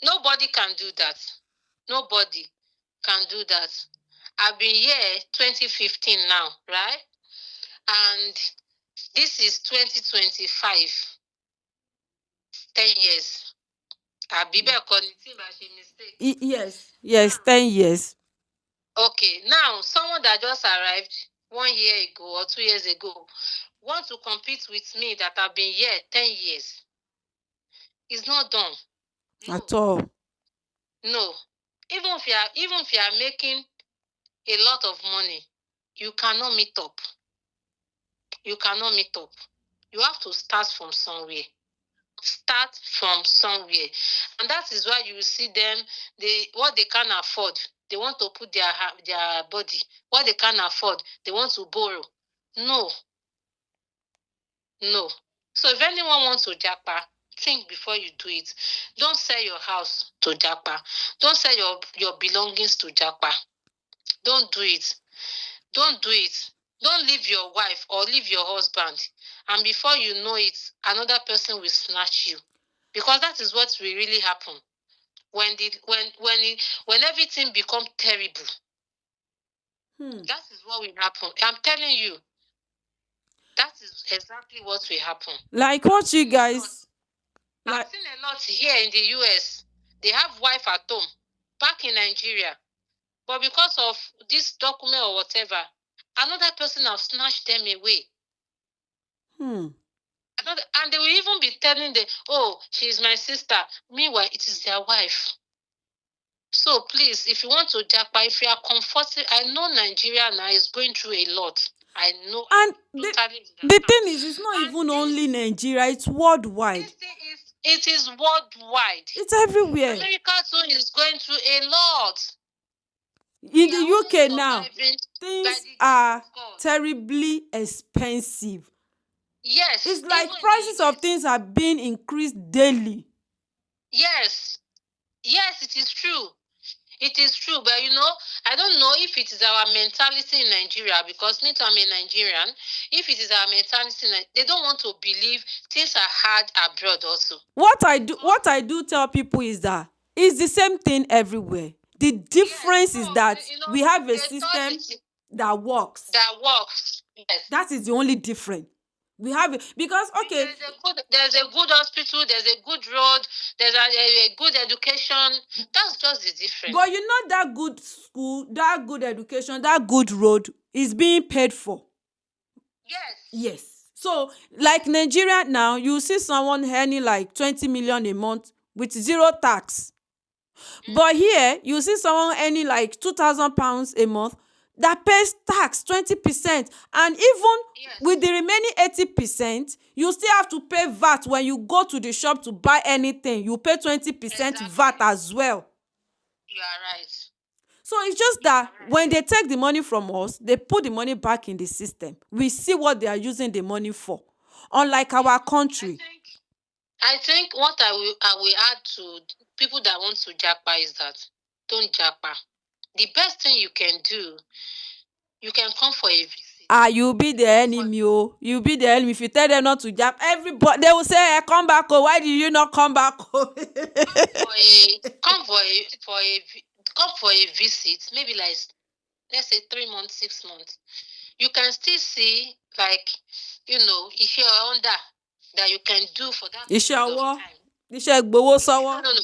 Nobody can do that. Nobody can do that. I've been here 2015 now, right? And this is 2025, 10 years. Àbí bẹ́ẹ̀ kọ́ ni tí n bá ṣe mistake. yes, yes, Now, 10 years. okay, now someone that just arrived 1 year ago or 2 years ago want to compete with me that have been here 10 years. It's not done. No, At all. no. Even if you are making a lot of money, you cannot meet up. You cannot meet up. You have to start from somewhere. Start from somewhere. And that is why you see them, what they can afford, they want to put their body. What they can afford, they want to borrow. No, no. So if anyone wants to japa, think before you do it. Don't sell your house to japa. Don't sell your belongings to japa. Don't do it. Don't do it. Don't leave your wife or leave your husband. And before you know it, another person will snatch you. Because that is what will really happen. When everything becomes terrible, that is what will happen. I'm telling you, that is exactly what will happen. Like I've what you seen a lot. guys I've like. seen a lot here in the US. They have wife at home, back in Nigeria. But because of this document or whatever, another person have snatched them away. hmm And they will even be telling them, oh, she's my sister. Meanwhile, it is their wife. So please, if you want to japa, if you are comfortable, I know Nigeria now is going through a lot. I know, I and totally the understand. thing is, it's not And even only this Nigeria, it's worldwide. this thing is worldwide. It's everywhere. America too is going through a lot. In We the are only UK now, surviving by things the grace are of God. terribly expensive. Yes, It's even like in the prices of US. things are being increased daily. Yes, yes, it is true. It is true, but I don't know if it is our mentality in Nigeria, because me too, I'm a Nigerian. If it is our mentality, they don't want to believe things are hard abroad also. What I do tell people is that it's the same thing everywhere. The Yes, difference is so that we have a they thought system that works. that works. Yes. That is the only difference. We have it because, okay, There's a good hospital, there's a good road, there's a good education. That's just the difference. but that good school, that good education, that good road is being paid for. Yes. Yes. So, like Nigeria now, you see someone earning like 20 million a month with zero tax. But Mm-hmm. here, you see someone earning like £2,000 a month that pays tax 20%. And even with Yes. the remaining 80%, you still have to pay VAT when you go to the shop to buy anything. You pay 20% VAT Exactly. as well. You are right. So it's just that when they take the money from us, they put the money back in the system. We see what they are using the money for. Unlike Yeah. our I country. think I think what I will add to people that want to japa is that don't japa. The best thing you can do, you can come for a visit. You be the Come for enemy, oh. You be the enemy. If you tell them not to jump, everybody they will say, come back, oh. Why did you not come back, oh? come for a come for a for a come for a visit. Maybe like let's say 3 months, 6 months. You can still see like if you're under that you can do for that Iṣẹ́ period of ọwọ́, time. iṣẹ́ gbowó No, sọ́wọ́. no, no.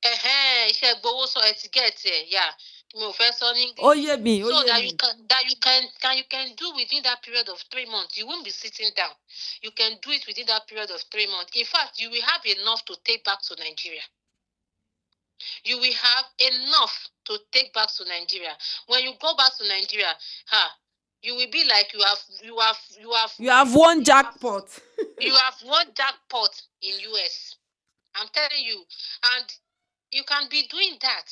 Iṣẹ́ gbowó sọ ẹ ti get ẹ̀ yà mi ò fẹ́ sọ ní Ó English. yé mi, ó So yé that mi. you can do within that period of 3 months. You won't be sitting down. You can do it within that period of 3 months. In fact, you will have enough to take back to Nigeria. You will have enough to take back to Nigeria. When you go back to Nigeria, you will be like You have one jackpot. you have won jackpot in US. I'm telling you. And you can be doing that.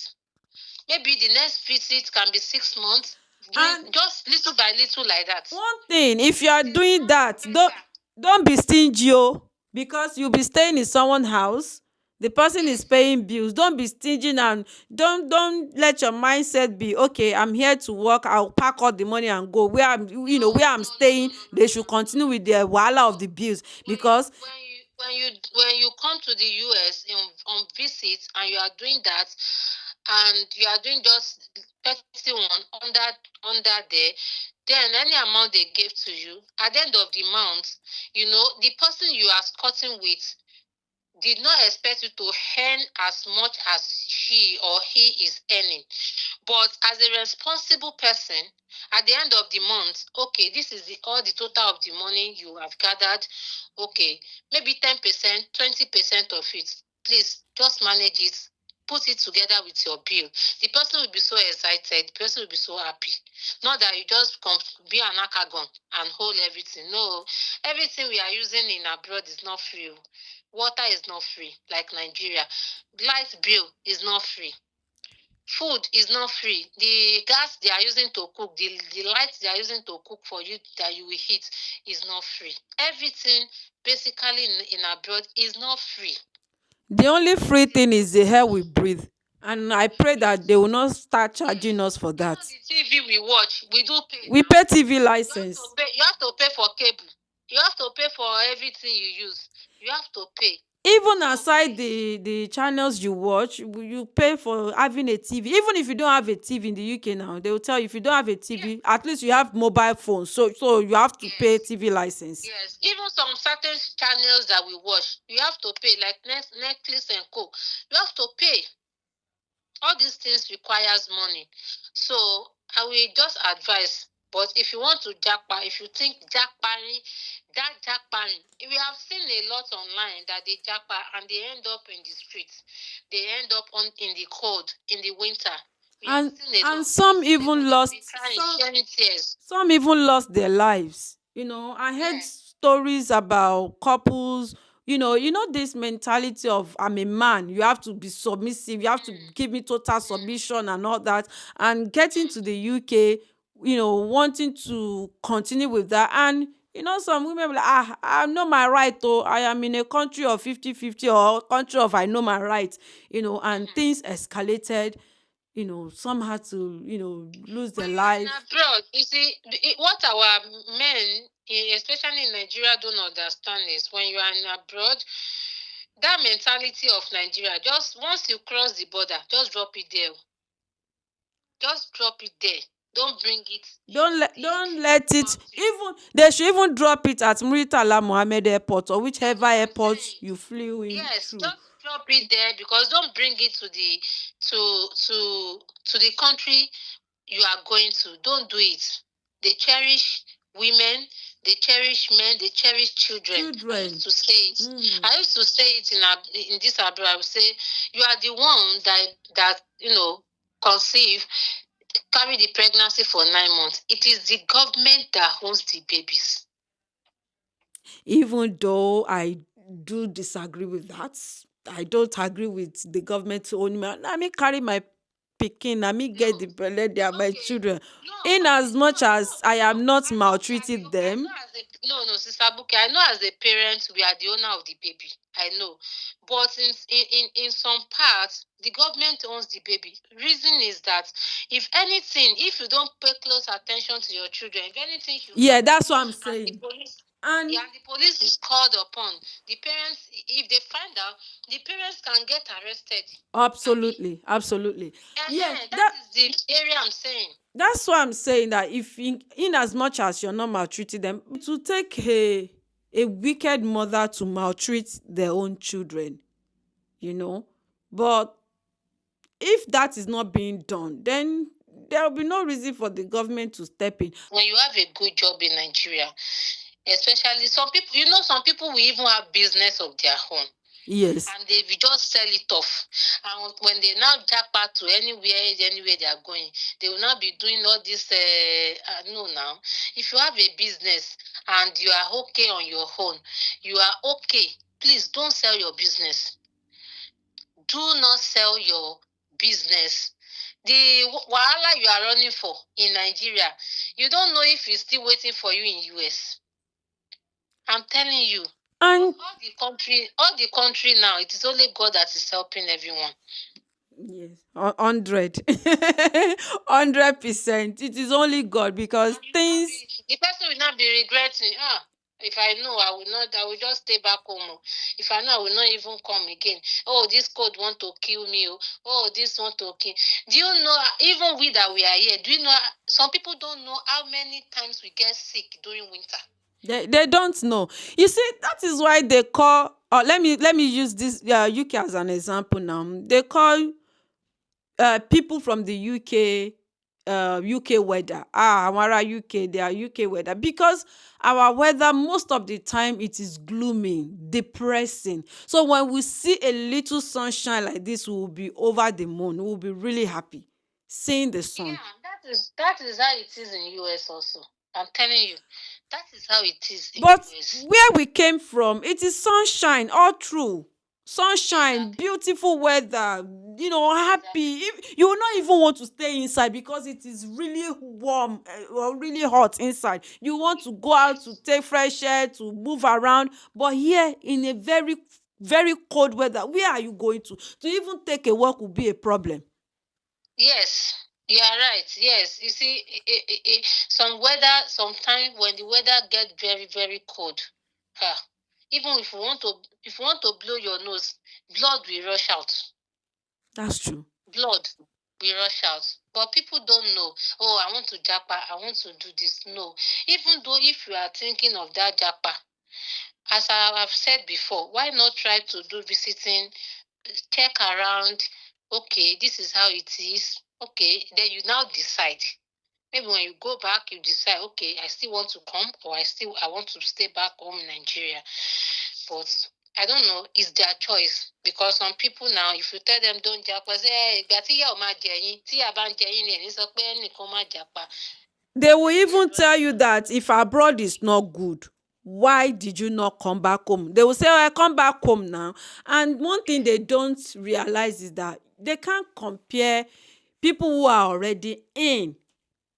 Maybe the next visit can be 6 months, doing And just little by little like that. one thing, if you are It is doing not that, pressure. don't be stingy, oh, because you'll be staying in someone's house. The person is Yes, paying bills. Don't be stingy, and don't let your mindset be okay. I'm here to work. I'll pack all the money and go. no, Where I'm no, no, no, staying, no, no, they no, should no, no, continue no. with the wahala of No. the bills When you because when you when you when you come to the US on visit and you are doing that, and you are doing just 31 under there, then any amount they gave to you at the end of the month, the person you are squatting with did not expect you to earn as much as she or he is earning. But as a responsible person, at the end of the month, okay, this is all the total of the money you have gathered. Okay, maybe 10%, 20% of it. Please just manage it. Put it together with your bill. The person will be so excited. The person will be so happy. Not that you just be an akagon and hold everything. No, everything we are using in abroad is not free. Water is not free, like Nigeria. Light bill is not free. Food is not free. The gas they are using to cook, the light they are using to cook for you that you will heat is not free. Everything basically in abroad is not free. the only free thing is the air we breathe. And I pray that they Yes, will not start charging yes. us for Even that. the TV we watch, we do pay We now. pay TV You have to license. pay. You have to pay for cable. You have to pay for everything you use. You have to pay. Even So aside please, the channels you watch, you pay for having a TV. Even if you don't have a TV in the UK now, they will tell you if you don't have a yeah, TV, at least you have mobile phones. So you have to pay yes. TV license. Yes, even some certain channels that we watch, you have to pay, like Netflix and Co. You have to pay. All these things requires money. So I will just advise. But if you want to jackpot, if you think jackpotting, that jackpotting, we have seen a lot online that they jackpot and they end up in the streets. They end up in the cold, in the winter. We have And seen a and lot. You some see them and even they will be lost crying, shedding tears. some even lost their lives. I heard Yeah. stories about couples. This mentality of I'm a man, you have to be submissive, you have to Mm, give me total mm, submission and all that. And getting to the UK, wanting to continue with that. And some women be like, I know my right, though. I am in a country of 50-50 or country of I know my right, and mm. things escalated. Some had to, lose When their you are in life. abroad, you see, what our men, especially in Nigeria, don't understand is when you are in abroad, that mentality of Nigeria, just once you cross the border, just drop it there. Just drop it there. Don't bring it into the Don't let it, country. even they should even drop it at Muritala Mohammed Airport or That's whichever what I'm airport saying. you flew in Yes, through. just drop it there because don't bring it to the country you are going to. Don't do it. They cherish women, they cherish men, they cherish children. I used Children. to say it. Mm. I used to say it in this abroad. I would say you are the one that conceive, carry the pregnancy for 9 months. It is the government that owns the babies. Even though I do disagree with that, I don't agree with the government to own me. I mean, carry my pikin, na me No. get the belle, they are my Okay. children. No, In okay. as No, much no, as I no. am not I know as a maltreating okay, I them. know as a no, Sister Buki, I know as a parent we are the owner of the baby. I know. But in some parts, the government owns the baby. Reason is that if anything, if you don't pay close attention to your children, if anything should Yeah, happen that's what I'm and the saying. police And yeah, and the police is called upon, the parents, if they find out, the parents can get arrested. Abi. absolutely, absolutely. Yeah, That is the area I'm saying. that's why I'm saying that if in as much as you're not maltreating them, it will take a wicked mother to maltreat their own children, you know. But if that is not being done, then there will be no reason for the government to step in. When you have a good job in Nigeria, especially some people, some people will even have business of their own Yes. and they will just sell it off. And when they now jackpot to anywhere they are going, they will not be doing all this. No, now, if you have a business and you are okay on your own, you are okay. Please don't sell your business. Do not sell your business. The wahala you are running for in Nigeria, you don't know if it's still waiting for you in US. I'm telling you. Because And all the country now, it is only God that is helping everyone. yes, 100, 100%. It is only God because And things. the person will not be regretting. If I know, I will not. I will just stay back home. Oh. If I know, I will not even come again. Oh, this code want to kill me. Oh, this want to kill. Do you know? Even we that we are here, do you know? Some people don't know how many times we get sick during winter. They don't know. You see, that is why they call. Let me use this UK as an example now. They call people from the UK, UK weather. Amara UK, they are UK weather because our weather most of the time it is gloomy, depressing. So when we see a little sunshine like this, we will be over the moon. We will be really happy seeing the sun. Yeah, that is how it is in US also. I'm telling you, that is how it is in But US. where we came from, it is sunshine all through. Sunshine, Exactly. beautiful weather, happy. Exactly. You will not even want to stay inside because it is really warm or really hot inside. You want to go out to Yes. take fresh air, to move around. But here, in a very, very cold weather, where are you going to? To even take a walk will be a problem. Yes, you are right. Yes, you see, some weather, sometimes when the weather get very, very cold, ah, even if you want to blow your nose, blood will rush out. That's true. Blood will rush out. But people don't know. Oh, I want to japa. I want to do this. No, even though if you are thinking of that japa, as I have said before, why not try to do visiting, check around? Okay, this is how it is. Okay, then you now decide. Maybe when you go back, you decide, okay, I still want to come, or I want to stay back home in Nigeria. But I don't know, it's their choice. Because some people now, if you tell them don't japa, say, hey, ìgbà tí ìyá ò máa jẹ yín, tí ìyá bá ń jẹ yín ni ẹni sọ pé ẹnìkan má japa. They will They even don't tell you that if abroad is not good, why did you not come back home? They will say, oh, I come back home now. And one thing they don't realize is that they can't compare people who are already in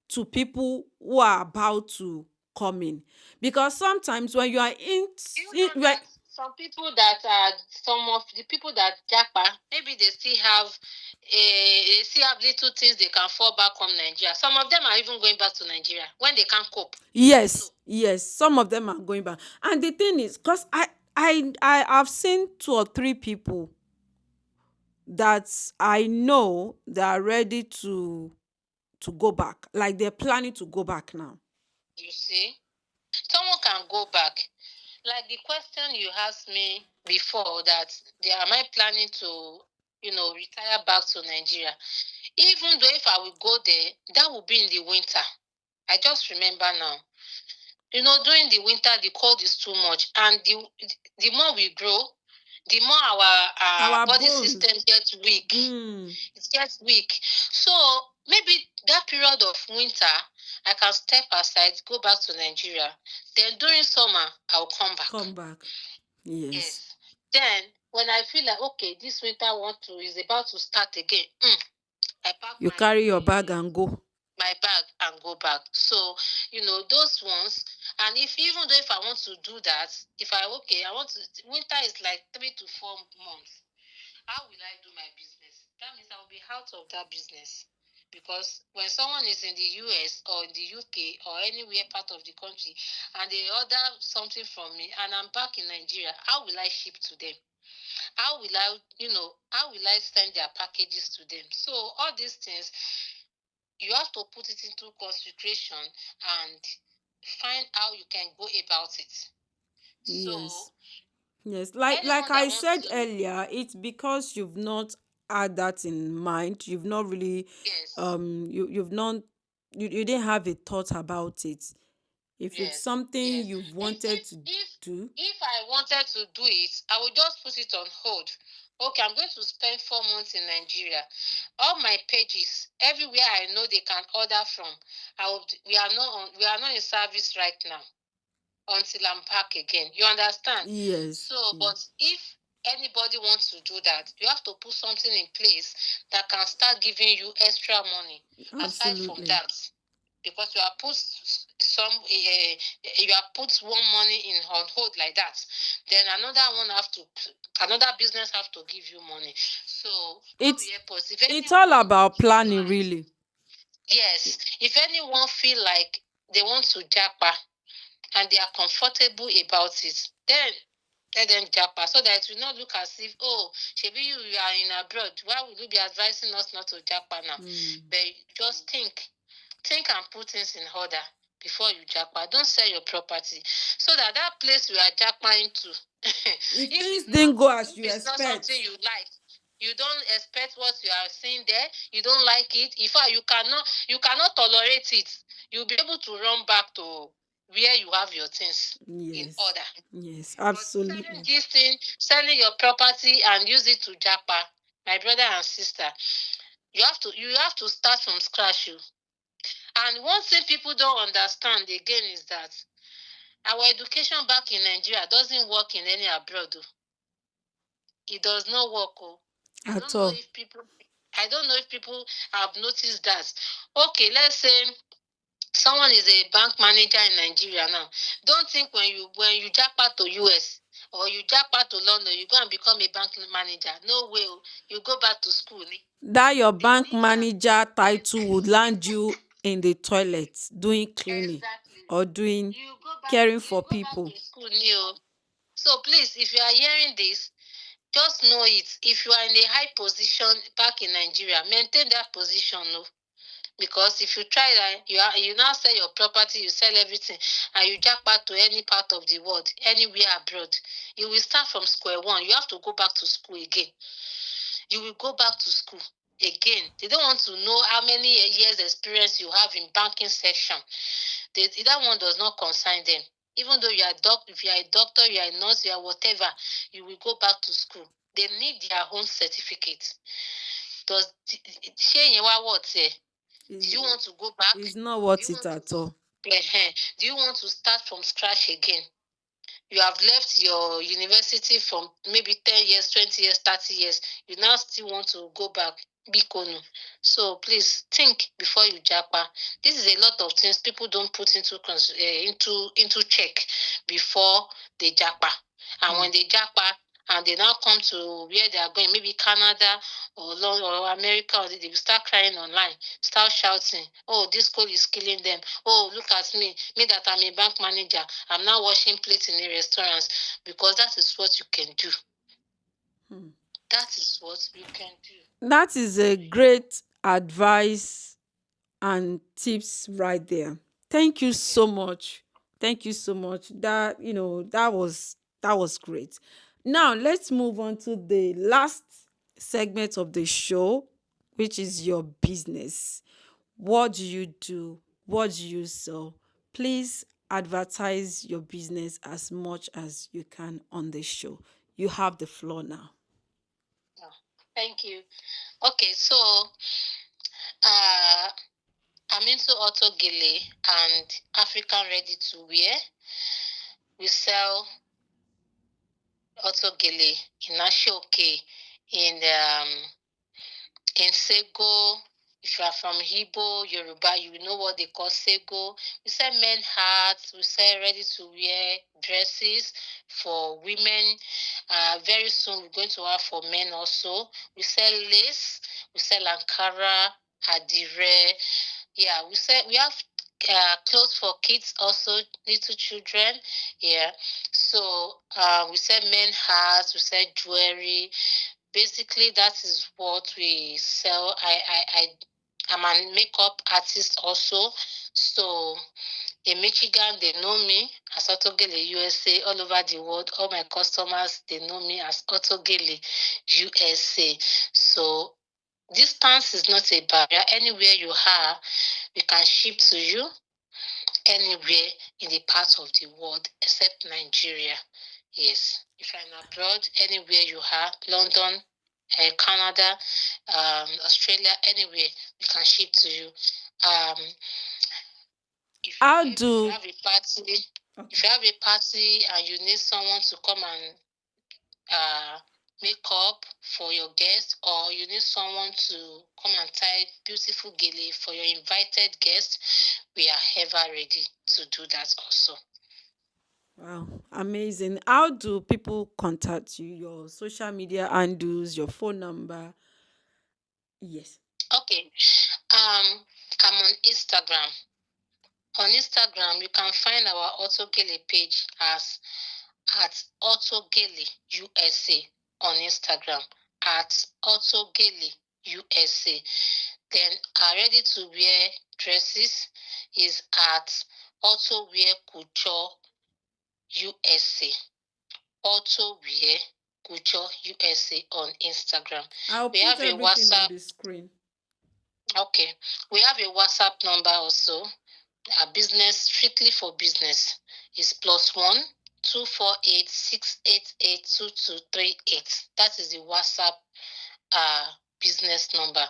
to people who are about to come in. Because sometimes when you are Do you know that some of the people that japa, maybe they still have little things they can fall back on Nigeria. Some of them are even going back to Nigeria when they can't cope. You don't know. yes, some of them are going back. And the thing is, because I have seen 2 or 3 people that I know they are ready to go back. Like they're planning to go back now. You see, someone can go back. Like the question you asked me before that am I planning to, retire back to Nigeria? Even though if I will go there, that will be in the winter. I just remember now. During the winter, the cold is too much, and the more we grow, the more our Our body bones. system gets weak. Mm, It gets weak. So maybe that period of winter, I can step aside, go back to Nigeria. Then during summer, I'll come back. come back. Yes. Yes. Then when I feel like okay, this winter is about to start again. I pack You carry your bag my and go. my bag and go back. So, those ones. And even though if I want to do that, if I okay, I want to winter is like 3 to 4 months. How will I do my business? That means I will be out of that business. Because when someone is in the US or in the UK or anywhere part of the country and they order something from me and I'm back in Nigeria, how will I ship to them? How will I send their packages to them? So all these things, you have to put it into consideration and find how you can go about it. So Yes. Yes. Like anyone that I wants said to, earlier, it's because you've not had that in mind. You've not really yes, you've not you didn't have a thought about it. If it's yes, something yes. you've If wanted if to if do, if I wanted to do it, I would just put it on hold. Okay, I'm going to spend 4 months in Nigeria. All my pages, everywhere I know they can order from, we are not in service right now until I'm back again. You understand? yes. So, but if anybody wants to do that, you have to put something in place that can start giving you extra money aside from Absolutely. that. Because you have put one money in on hold like that, then another business have to give you money. So God will It's help us. If it's all anyone about feel planning, like, really. yes, if anyone feel like they want to japa and they are comfortable about it, then let them japa so that it will not look as if, oh, maybe you are in abroad. Why would you be advising us not to japa now? Mm. But just think and put things in order before you japa. Don't sell your property so that place you are japa into, If if things it's not didn't go as if you it's not expect, something you like, you don't expect what you are seeing there, you don't like it. In fact, you cannot tolerate it. You'll be able to run back to where you have your things in yes, order. yes, But selling absolutely. this thing, selling your property and use it to japa, my brother and sister, you have to start from scratch. And one thing people don't understand again is that our education back in Nigeria doesn't work in any abroad. It does not work. Oh. I At don't know all. if people I don't know if people have noticed that. Okay, let's say someone is a bank manager in Nigeria now. Don't think when you jackpot to US or you jackpot to London, you go and become a bank manager. No way. Oh. You go back to school. That your They bank need their manager title would land you in the toilet doing cleaning exactly. or doing You go back caring you for go back people. to school new. So please, if you are hearing this, just know it. If you are in a high position back in Nigeria, maintain that position. No. Because if you try that, you now sell your property, you sell everything, and you jackpot to any part of the world, anywhere abroad, you will start from square one. You have to go back to school again. You will go back to school again. They don't want to know how many years experience you have in banking section. That one does not concern them. Even though if you are a doctor, you are a nurse, you are whatever, you will go back to school. They need their own certificate. Does shey yẹn wá wọ̀ tiẹ̀? Do you want to go back? It's not Do worth you it want to at all. do you want to start from scratch again? You have left your university from maybe 10 years, 20 years, 30 years. You now still want to go back. Bikonu. So please think before you japa. This is a lot of things people don't put into check before they japa. And when they japa and they now come to where they are going, maybe Canada or London or America, or they will start crying online, start shouting, "Oh, this cold is killing them. Oh, look at me that I'm a bank manager. I'm now washing plates in a restaurant," because that is what you can do. Hmm. That is what you can do. That is a great advice and tips right there. Thank you Yeah. so much. Thank you so much. That was great. Now let's move on to the last segment of the show, which is your business. What do you do? What do you sell? Please advertise your business as much as you can on the show. You have the floor now. Oh, thank you. Okay, so uh, I'm into auto gele and African ready to wear. We sell auto gele in Ashoke, in Sego, If you are from Igbo, Yoruba, you will know what they call sego. We sell men hats. We sell ready-to-wear dresses for women. Very soon, we're going to have for men also. We sell lace. We sell Ankara, Adire. Yeah, we have clothes for kids also, little children. Yeah, so we sell men hats. We sell jewelry. Basically, that is what we sell. I'm a makeup artist also. So in Michigan, they know me as Autogele USA. All over the world, all my customers, they know me as Autogele USA. So distance is not a barrier. Anywhere you are, we can ship to you anywhere in the part of the world except Nigeria. Yes. If you're abroad, anywhere you are, London, Canada, Australia, anywhere, we can ship to you. Um, How if you do have a party, okay. if you have a party and you need someone to come and uh, make up for your guest, or you need someone to come and tie beautiful gele for your invited guest, we are ever ready to do that also. Wow, amazing. How do people contact you? Your social media handles, your phone number? Yes. Okay. I'm on Instagram. On Instagram, you can find our Autogele page as at Autogele USA on Instagram at Autogele USA. Then our ready to wear dresses is at Auto Wear Couture USA. Auto Wear Couture USA on Instagram. I'll We put have a everything on WhatsApp. the screen. Okay. We have a WhatsApp number also. Our business, strictly for business, is +1 248 688 2238. That is the WhatsApp business number.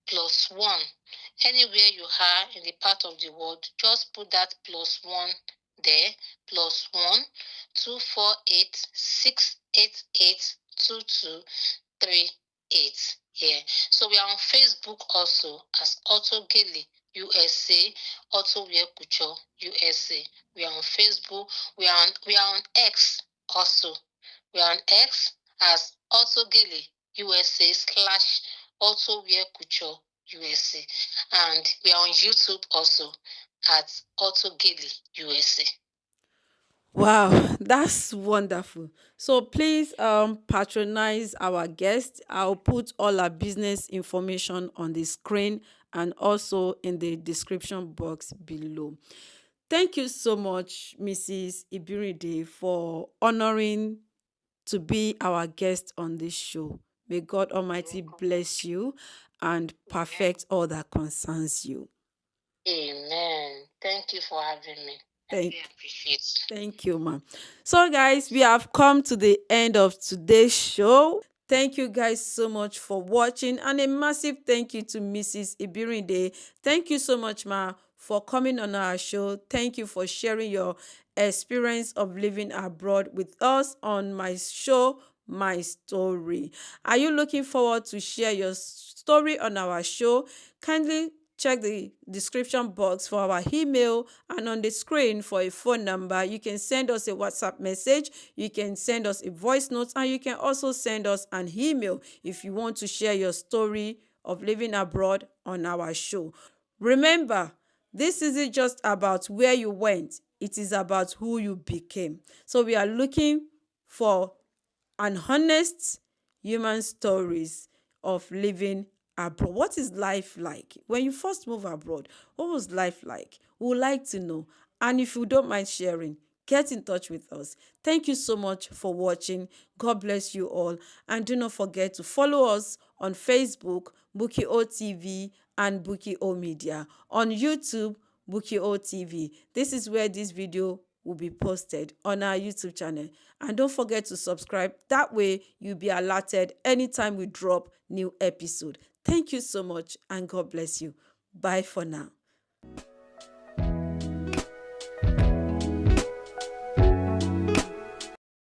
+1. Anywhere you are in the part of the world, just put that +1 there. +1 248 688 2238. Yeah. So we are on Facebook also as Autogele USA, Auto Wear Couture USA. We are on Facebook. We are on X also. We are on X as Autogele USA / Auto Wear Couture USA. And we are on YouTube also at Autogele USA. Wow, that's wonderful. So please patronize our guest. I'll put all our business information on the screen and also in the description box below. Thank you so much, Mrs. Ibiride, for honoring to be our guest on this show. May God You're Almighty welcome. bless you and Amen. perfect all that concerns you. Amen. Thank you for having me. I really Thank appreciate. Thank you, ma'am. So, guys, we have come to the end of today's show. Thank you guys so much for watching, and a massive thank you to Mrs. Ibirinde. Thank you so much, ma, for coming on our show. Thank you for sharing your experience of living abroad with us on my show, My Story. Are you looking forward to share your story on our show? Kindly check the description box for our email and on the screen for a phone number. You can send us a WhatsApp message, you can send us a voice note, and you can also send us an email if you want to share your story of living abroad on our show. Remember, this isn't just about where you went, it is about who you became. So we are looking for and honest human stories of living abroad. What is life like? When you first move abroad, what was life like? We would like to know. And if you don't mind sharing, get in touch with us. Thank you so much for watching. God bless you all. And do not forget to follow us on Facebook, Buki O TV and Buki O Media. On YouTube, Buki O TV. This is where this video will be posted on our YouTube channel. And don't forget to subscribe. That way, you'll be alerted anytime we drop new episode. Thank you so much and God bless you. Bye for now.